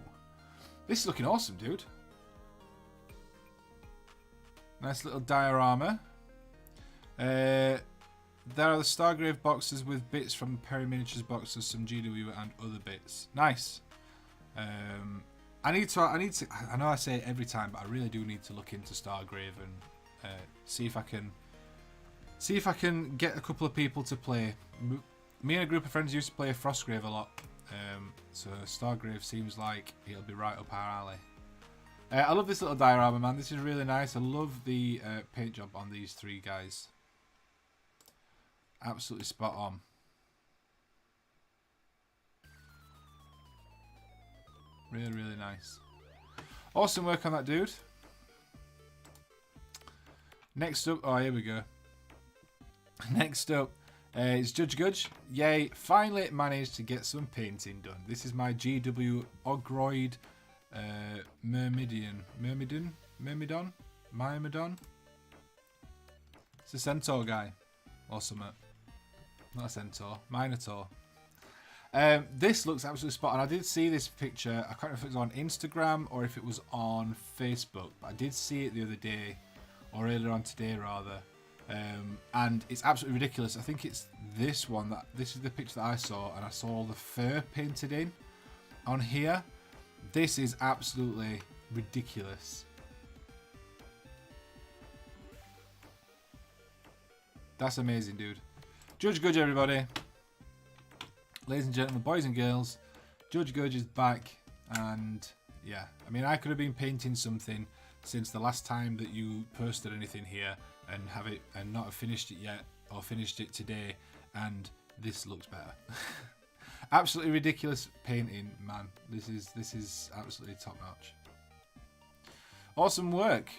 This is looking awesome, dude. Nice little diorama. There are the Stargrave boxes with bits from Perry Miniatures boxes, some GW and other bits. Nice. I know I say it every time, but I really do need to look into Stargrave and see if I can get a couple of people to play. Me and a group of friends used to play Frostgrave a lot, so Stargrave seems like it'll be right up our alley. I love this little diorama, man. This is really nice. I love the paint job on these 3 guys. Absolutely spot on. Really, really nice. Awesome work on that, dude. Next up, oh, here we go. Next up is Judge Gudge. Yay, finally managed to get some painting done. This is my GW Ogroid Myrmidon. It's a Centaur guy. Awesome. Not a Centaur. Minotaur. This looks absolutely spot on. I did see this picture. I can't remember if it was on Instagram or if it was on Facebook, but I did see it the other day, or earlier on today rather. And it's absolutely ridiculous. I think it's this one. This is the picture that I saw, and I saw all the fur painted in on here. This is absolutely ridiculous. That's amazing, dude. Judge Gudge, everybody. Ladies and gentlemen, boys and girls, Judge Gudge is back, and yeah, I mean, I could have been painting something since the last time that you posted anything here and not have finished it yet, or finished it today, and this looks better. Absolutely ridiculous painting, man. This is absolutely top notch. Awesome work.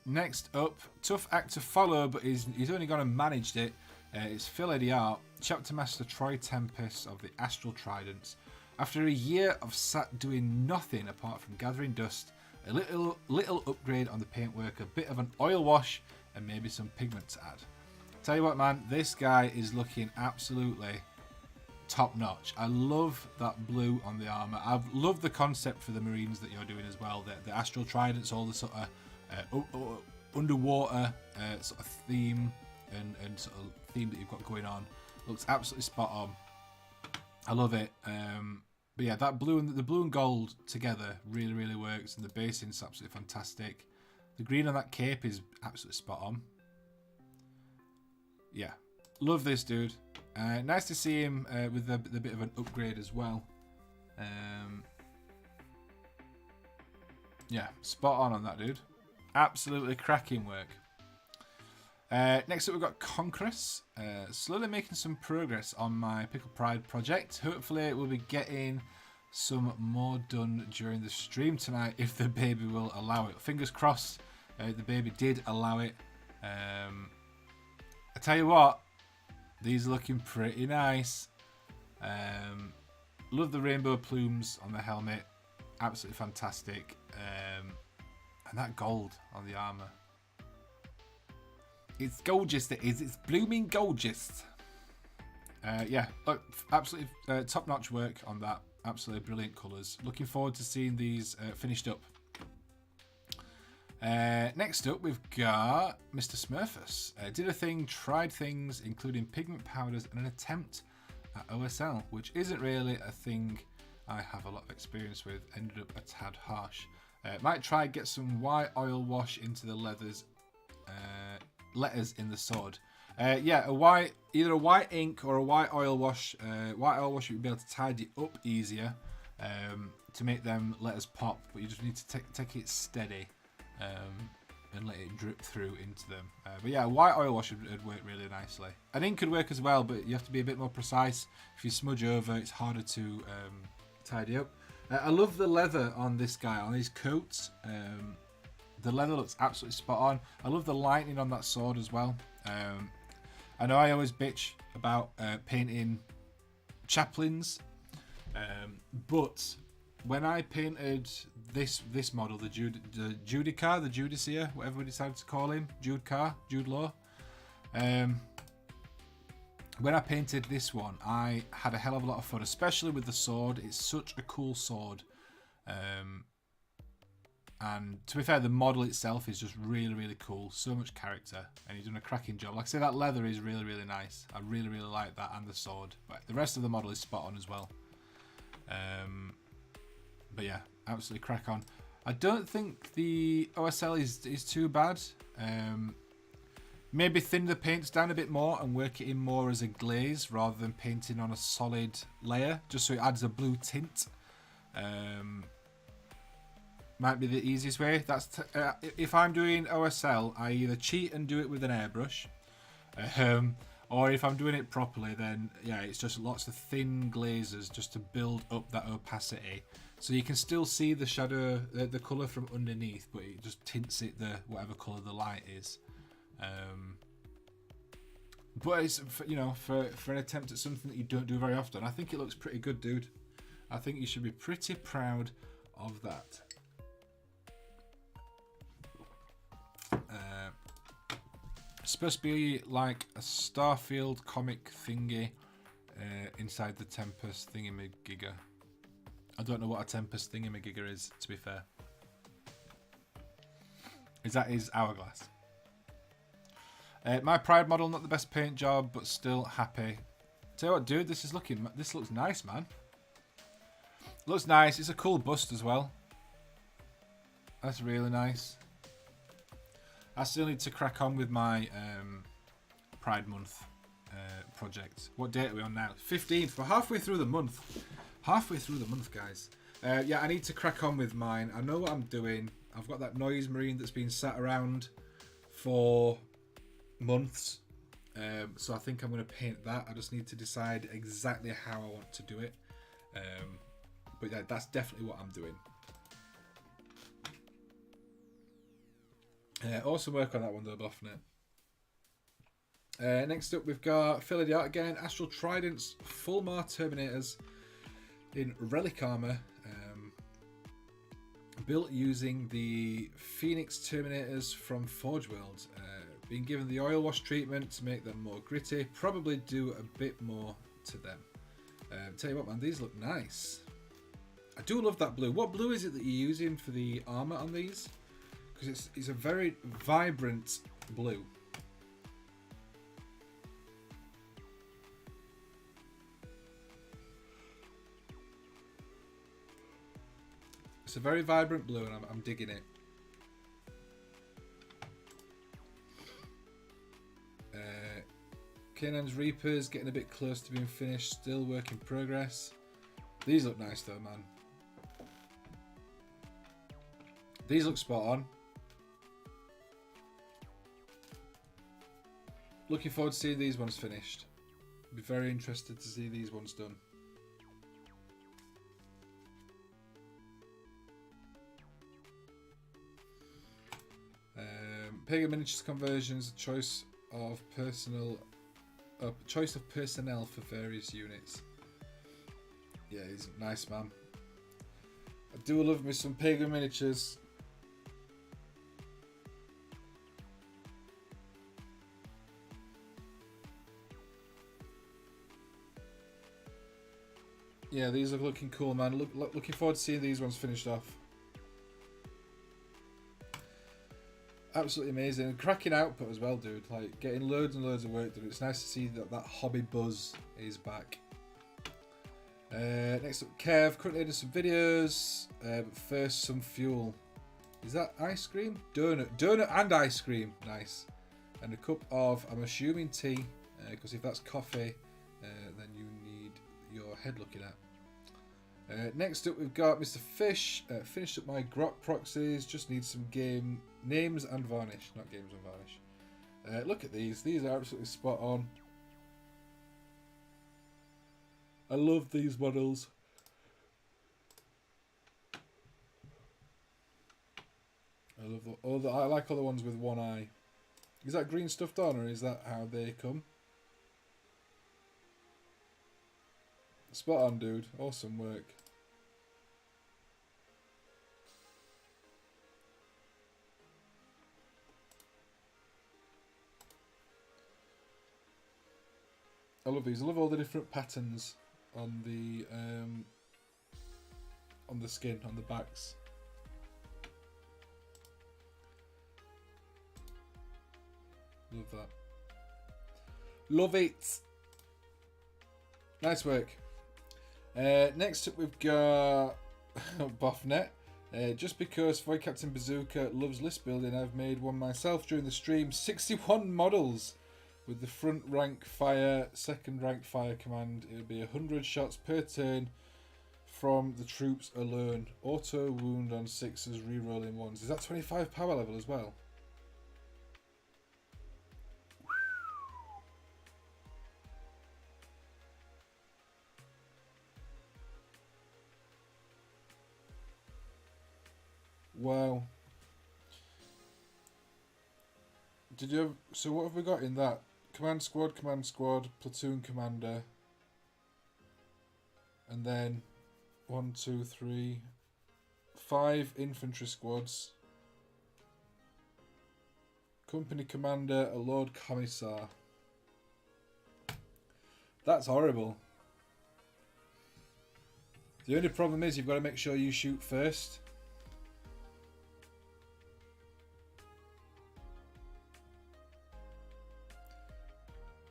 Next up, tough act to follow, but he's only gone and managed it. It's Phil Eddie Art, Chapter Master Troy Tempest of the Astral Tridents. After a year of sat doing nothing apart from gathering dust, a little upgrade on the paintwork, a bit of an oil wash, and maybe some pigment to add. Tell you what, man, this guy is looking absolutely top notch. I love that blue on the armor. I love the concept for the Marines that you're doing as well. The Astral Tridents, all the sort of underwater sort of theme and sort of theme that you've got going on. Looks absolutely spot on. I love it. But yeah, that the blue and gold together really works, and the basing's absolutely fantastic. The green on that cape is absolutely spot on. Yeah, love this dude. Nice to see him with the bit of an upgrade as well. Yeah, spot on that dude. Absolutely cracking work. Next up we've got Conquerus. Slowly making some progress on my Pickle Pride project. Hopefully we'll be getting some more done during the stream tonight if the baby will allow it. Fingers crossed the baby did allow it. I tell you what, these are looking pretty nice. Love the rainbow plumes on the helmet. Absolutely fantastic. And that gold on the armour. It's gorgeous, it is. It's blooming gorgeous. Yeah, look, absolutely top-notch work on that. Absolutely brilliant colours. Looking forward to seeing these finished up. Next up, we've got Mr. Smurfus. Did a thing, tried things, including pigment powders and an attempt at OSL, which isn't really a thing I have a lot of experience with. Ended up a tad harsh. Might try get some white oil wash into the letters in the sword. Yeah, either a white ink or a white oil wash. White oil wash would be able to tidy up easier to make them letters pop, but you just need to take it steady and let it drip through into them. But yeah, white oil wash would work really nicely. An ink could work as well, but you have to be a bit more precise. If you smudge over, it's harder to tidy up. I love the leather on this guy, on his coats. The leather looks absolutely spot on. I love the lightning on that sword as well. I know I always bitch about painting chaplains, but when I painted this model, the Judicar, whatever we decided to call him, Jude Law. When I painted this one, I had a hell of a lot of fun, especially with the sword. It's such a cool sword. And to be fair, the model itself is just really cool. So much character, and he's done a cracking job. Like I say, that leather is really nice. I really like that, and the sword. But the rest of the model is spot on as well. But yeah, absolutely crack on. I don't think the OSL is too bad. Maybe thin the paints down a bit more and work it in more as a glaze rather than painting on a solid layer, just so it adds a blue tint. Might be the easiest way. That's if I'm doing OSL, I either cheat and do it with an airbrush, or if I'm doing it properly, then yeah, it's just lots of thin glazes just to build up that opacity, so you can still see the shadow, the colour from underneath, but it just tints it the whatever colour the light is. But it's, you know, for an attempt at something that you don't do very often, I think it looks pretty good, dude. I think you should be pretty proud of that. It's supposed to be like a Starfield comic thingy inside the Tempest thingamajigger. I don't know what a Tempest thingamajigger is, to be fair. Is that his hourglass? My Pride model, not the best paint job, but still happy. Tell you what, dude, this looks nice, man. Looks nice. It's a cool bust as well. That's really nice. I still need to crack on with my Pride Month project. What date are we on now? 15th. We're halfway through the month. Halfway through the month, guys. Yeah, I need to crack on with mine. I know what I'm doing. I've got that Noise Marine that's been sat around for months. So I think I'm going to paint that. I just need to decide exactly how I want to do it. But yeah, that's definitely what I'm doing. Awesome work on that one though, Bluffnet. Next up we've got Philly the Art again. Astral Tridents, Fulmar Terminators in Relic Armour. Built using the Phoenix Terminators from Forge World. Being given the oil wash treatment to make them more gritty. Probably do a bit more to them. Tell you what, man, these look nice. I do love that blue. What blue is it that you're using for the armour on these? because it's a very vibrant blue. It's a very vibrant blue, and I'm digging it. Canaan's Reapers getting a bit close to being finished. Still work in progress. These look nice though, man. These look spot on. Looking forward to seeing these ones finished. Be very interested to see these ones done. Pagan miniatures conversions, choice of personnel for various units. Yeah, he's a nice man. I do love me some pagan miniatures. Yeah, these are looking cool, man. Looking forward to seeing these ones finished off. Absolutely amazing. And cracking output as well, dude. Like, getting loads and loads of work done. It's nice to see that hobby buzz is back. Next up, Kev. Currently doing some videos. But first, some fuel. Is that ice cream? Donut and ice cream. Nice. And a cup of, I'm assuming, tea. Because if that's coffee, then you need your head looking at. Next up, we've got Mr. Fish. Finished up my grok proxies. Just need some game names and varnish. Not games and varnish. Look at these. These are absolutely spot on. I love these models. I love I like all the ones with one eye. Is that green stuffed on, or is that how they come? Spot on, dude. Awesome work. I love these. I love all the different patterns on the skin, on the backs. Love that. Love it. Nice work. Next up, we've got Boffnet. Just because Void Captain Bazooka loves list building, I've made one myself during the stream. 61 models with the front rank fire, second rank fire command. It would be 100 shots per turn from the troops alone. Auto wound on 6s, rerolling 1s. Is that 25 power level as well? Wow. Did you have, so what have we got in that? Command squad, platoon commander. And then 1, 2, 3, 5 infantry squads. Company commander, a Lord Commissar. That's horrible. The only problem is you've got to make sure you shoot first.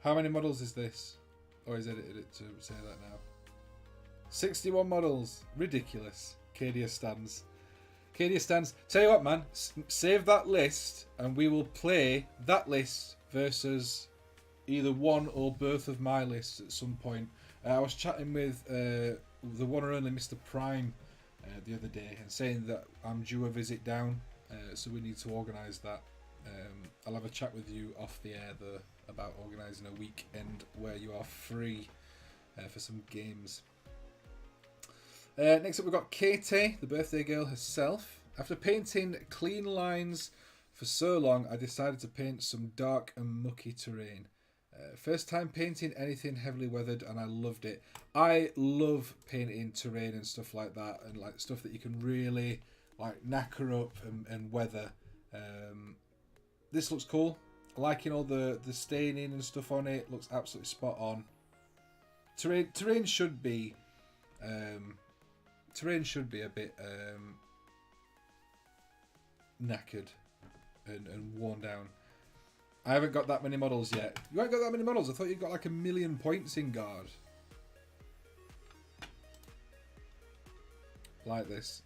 How many models is this? Oh, he's edited it to say that now. 61 models. Ridiculous. Cadia stands. Cadia stands. Tell you what, man. Save that list and we will play that list versus either one or both of my lists at some point. I was chatting with the one and only Mr. Prime the other day and saying that I'm due a visit down. So we need to organise that. I'll have a chat with you off the air though about organising a weekend where you are free for some games. Next up we've got Katie, the birthday girl herself. After painting clean lines for so long, I decided to paint some dark and mucky terrain. First time painting anything heavily weathered and I loved it. I love painting terrain and stuff like that, and like stuff that you can really like knacker up and weather. This looks cool. Liking all the staining and stuff on it. Looks absolutely spot on. Terrain should be a bit knackered. and worn down. I haven't got that many models yet. You haven't got that many models? I thought you got like 1,000,000 points in Guard. Like this.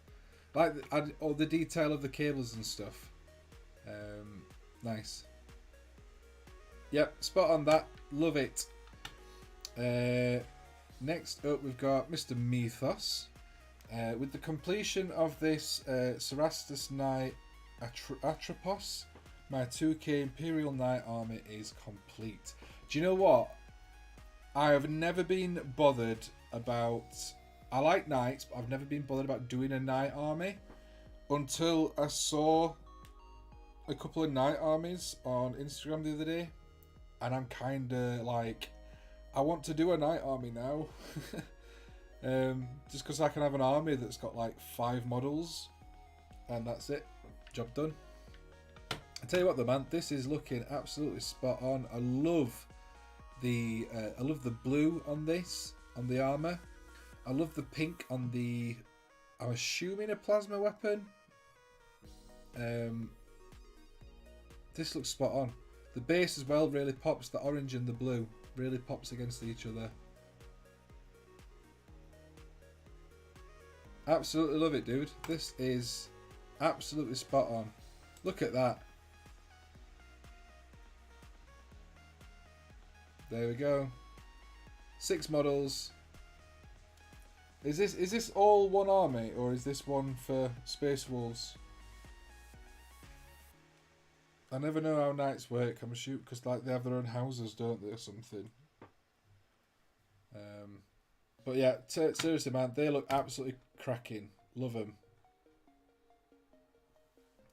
Like all the detail of the cables and stuff. Nice. Yep, spot on that. Love it. Next up we've got Mr. Mythos. With the completion of this Cerastus Knight Atropos, my 2K Imperial Knight army is complete. Do you know what? I have never been bothered about... I like knights, but I've never been bothered about doing a knight army until I saw a couple of knight armies on Instagram the other day, and I'm kind of like, I want to do a knight army now. Just because I can have an army that's got like 5 models, and that's it, job done. I tell you what though, man, this is looking absolutely spot on. I love the blue on this, on the armor. I love the pink on the, I'm assuming a plasma weapon. This looks spot on. The base as well really pops. The orange and the blue really pops against each other. Absolutely love it, dude. This is absolutely spot on. Look at that. There we go. 6 models. Is this all one army, or is this one for Space Wolves? I never know how knights work. I'm assuming because like they have their own houses, don't they, or something. But yeah, seriously, man, they look absolutely cracking. Love them.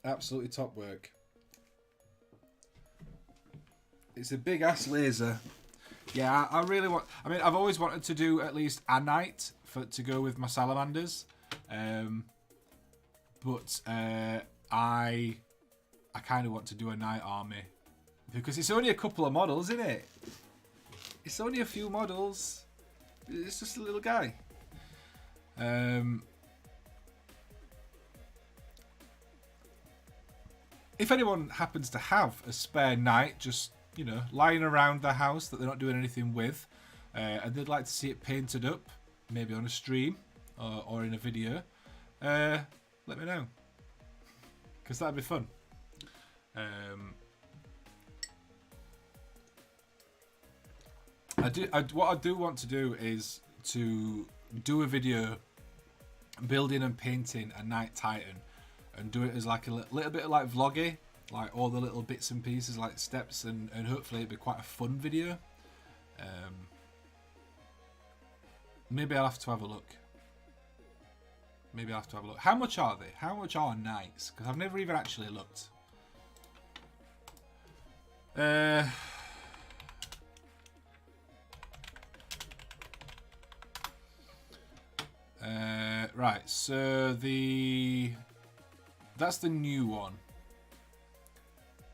Absolutely top work. It's a big ass laser. Yeah, I really want. I mean, I've always wanted to do at least a knight to go with my salamanders, but I kind of want to do a knight army because it's only a couple of models, isn't it? It's only a few models. It's just a little guy. If anyone happens to have a spare knight, just lying around the house that they're not doing anything with, and they'd like to see it painted up, maybe on a stream or in a video, let me know, because that'd be fun. What I do want to do is to do a video building and painting a Knight Titan and do it as like a little bit of like vloggy, like all the little bits and pieces, like steps, and hopefully it'll be quite a fun video. Maybe I'll have to have a look. How much are they? How much are knights? Because I've never even actually looked. Right, so that's the new one.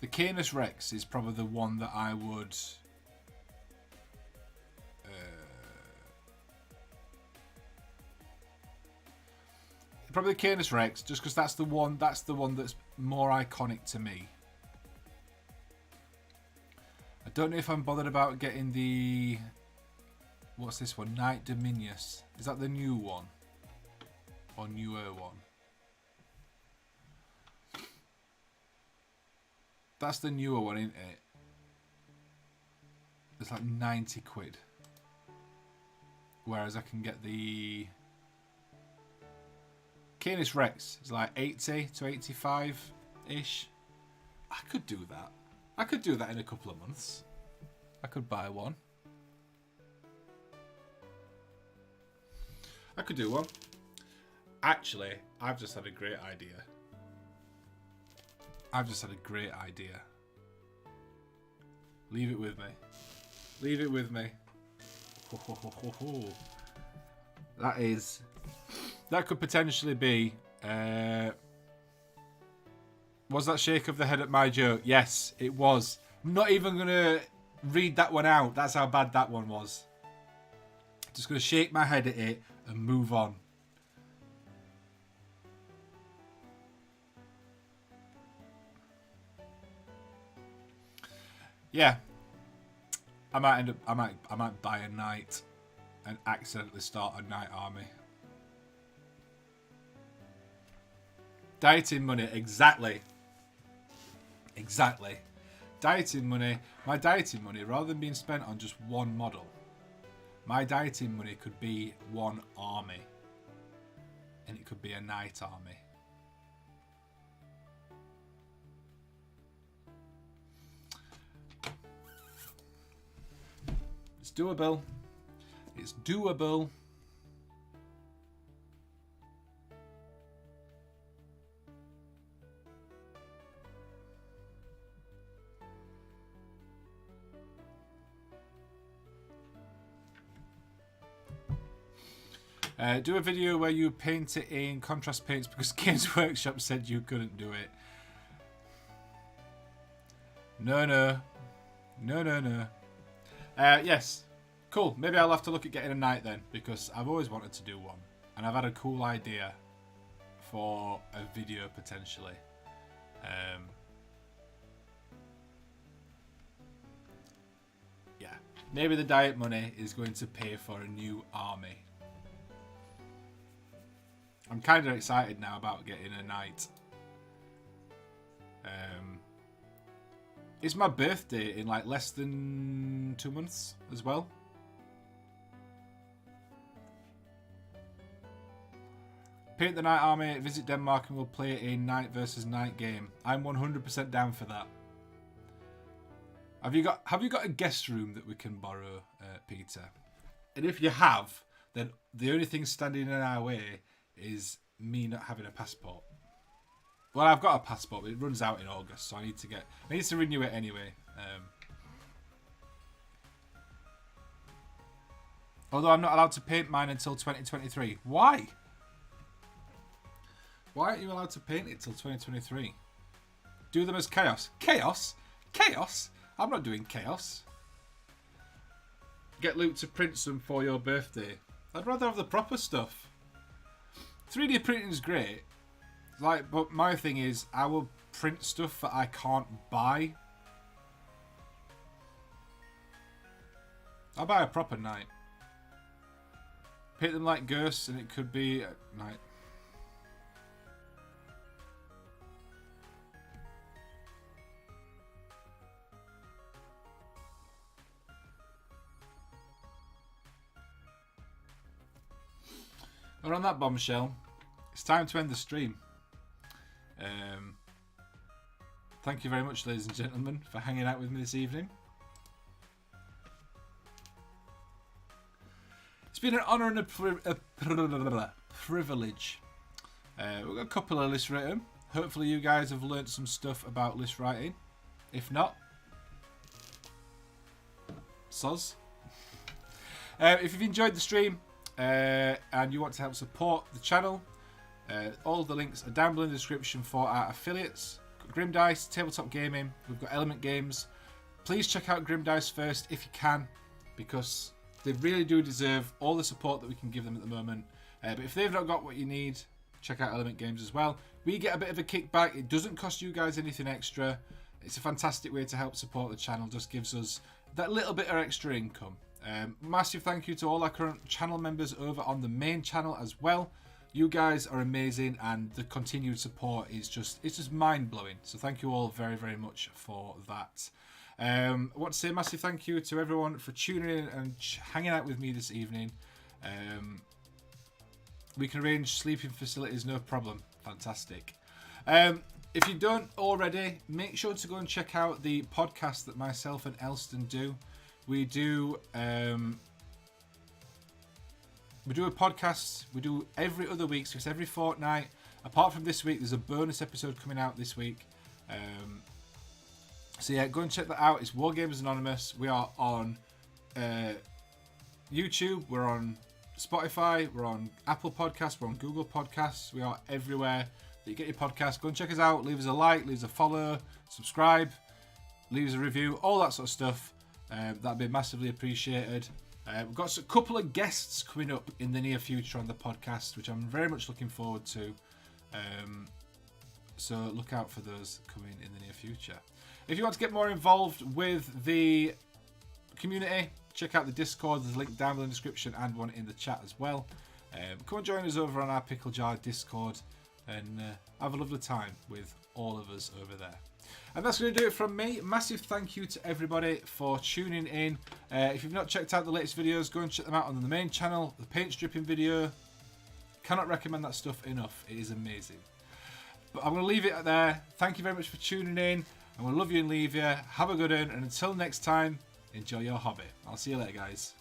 The Canis Rex is probably the one that I would probably the Canis Rex, just because that's the one that's more iconic to me. I don't know if I'm bothered about getting the, what's this one? Knight Dominius. Is that the new one? Or newer one? That's the newer one, isn't it? It's like 90 quid. Whereas I can get the Canis Rex. It's like 80 to 85-ish. I could do that. I could do that in a couple of months. I could buy one. I could do one. Actually, I've just had a great idea. Leave it with me. Leave it with me. That could potentially be... was that shake of the head at my joke? Yes, it was. I'm not even going to read that one out. That's how bad that one was. Just going to shake my head at it and move on. yeah, I might buy a knight and accidentally start a knight army. Dieting money, exactly. Dieting money. My dieting money, rather than being spent on just one model, my dieting money could be one army. And it could be a knight army. It's doable. It's doable. Do a video where you paint it in contrast paints because Games Workshop said you couldn't do it. No. Yes. Cool. Maybe I'll have to look at getting a knight then, because I've always wanted to do one. And I've had a cool idea for a video potentially. Yeah. Maybe the diet money is going to pay for a new army. I'm kind of excited now about getting a knight. It's my birthday in like less than 2 months as well. Paint the knight army, visit Denmark and we'll play a knight versus knight game. I'm 100% down for that. Have you got a guest room that we can borrow, Peter? And if you have, then the only thing standing in our way is me not having a passport. Well, I've got a passport, but it runs out in August, so I need to renew it anyway. Although I'm not allowed to paint mine until 2023. Why? Why aren't you allowed to paint it till 2023? Do them as chaos. Chaos? Chaos? I'm not doing chaos. Get Luke to print some for your birthday. I'd rather have the proper stuff. 3D printing is great. Like, but my thing is, I will print stuff that I can't buy. I'll buy a proper knight. Paint them like ghosts, and it could be a knight. Well, on that bombshell, it's time to end the stream. Thank you very much, ladies and gentlemen, for hanging out with me this evening. It's been an honour and a privilege. We've got a couple of list written. Hopefully you guys have learnt some stuff about list writing. If not, soz. If you've enjoyed the stream and you want to help support the channel, all of the links are down below in the description for our affiliates. Grim Dice, Tabletop Gaming, we've got Element Games. Please check out Grim Dice first if you can, because they really do deserve all the support that we can give them at the moment. But if they've not got what you need, check out Element Games as well. We get a bit of a kickback. It doesn't cost you guys anything extra. It's a fantastic way to help support the channel. Just gives us that little bit of extra income. Massive thank you to all our current channel members over on the main channel as well. You guys are amazing, and the continued support is just mind-blowing. So thank you all very, very much for that. I want to say a massive thank you to everyone for tuning in and hanging out with me this evening. We can arrange sleeping facilities, no problem. Fantastic. If you don't already, make sure to go and check out the podcast that myself and Elston do. We do a podcast. We do every other week, so it's every fortnight. Apart from this week, there's a bonus episode coming out this week. So yeah, go and check that out. It's Wargamers Anonymous. We are on YouTube. We're on Spotify. We're on Apple Podcasts. We're on Google Podcasts. We are everywhere that you get your podcast. Go and check us out. Leave us a like. Leave us a follow. Subscribe. Leave us a review. All that sort of stuff. That'd be massively appreciated. We've got a couple of guests coming up in the near future on the podcast, which I'm very much looking forward to. So look out for those coming in the near future. If you want to get more involved with the community, check out the Discord. There's a link down in the description and one in the chat as well. Come and join us over on our Pickle Jar Discord and have a lovely time with all of us over there. And that's going to do it from me. Massive thank you to everybody for tuning in. If you've not checked out the latest videos, go and check them out on the main channel. The paint stripping video. Cannot recommend that stuff enough. It is amazing. But I'm going to leave it there. Thank you very much for tuning in. I'm going to love you and leave you. Have a good one. And until next time, enjoy your hobby. I'll see you later, guys.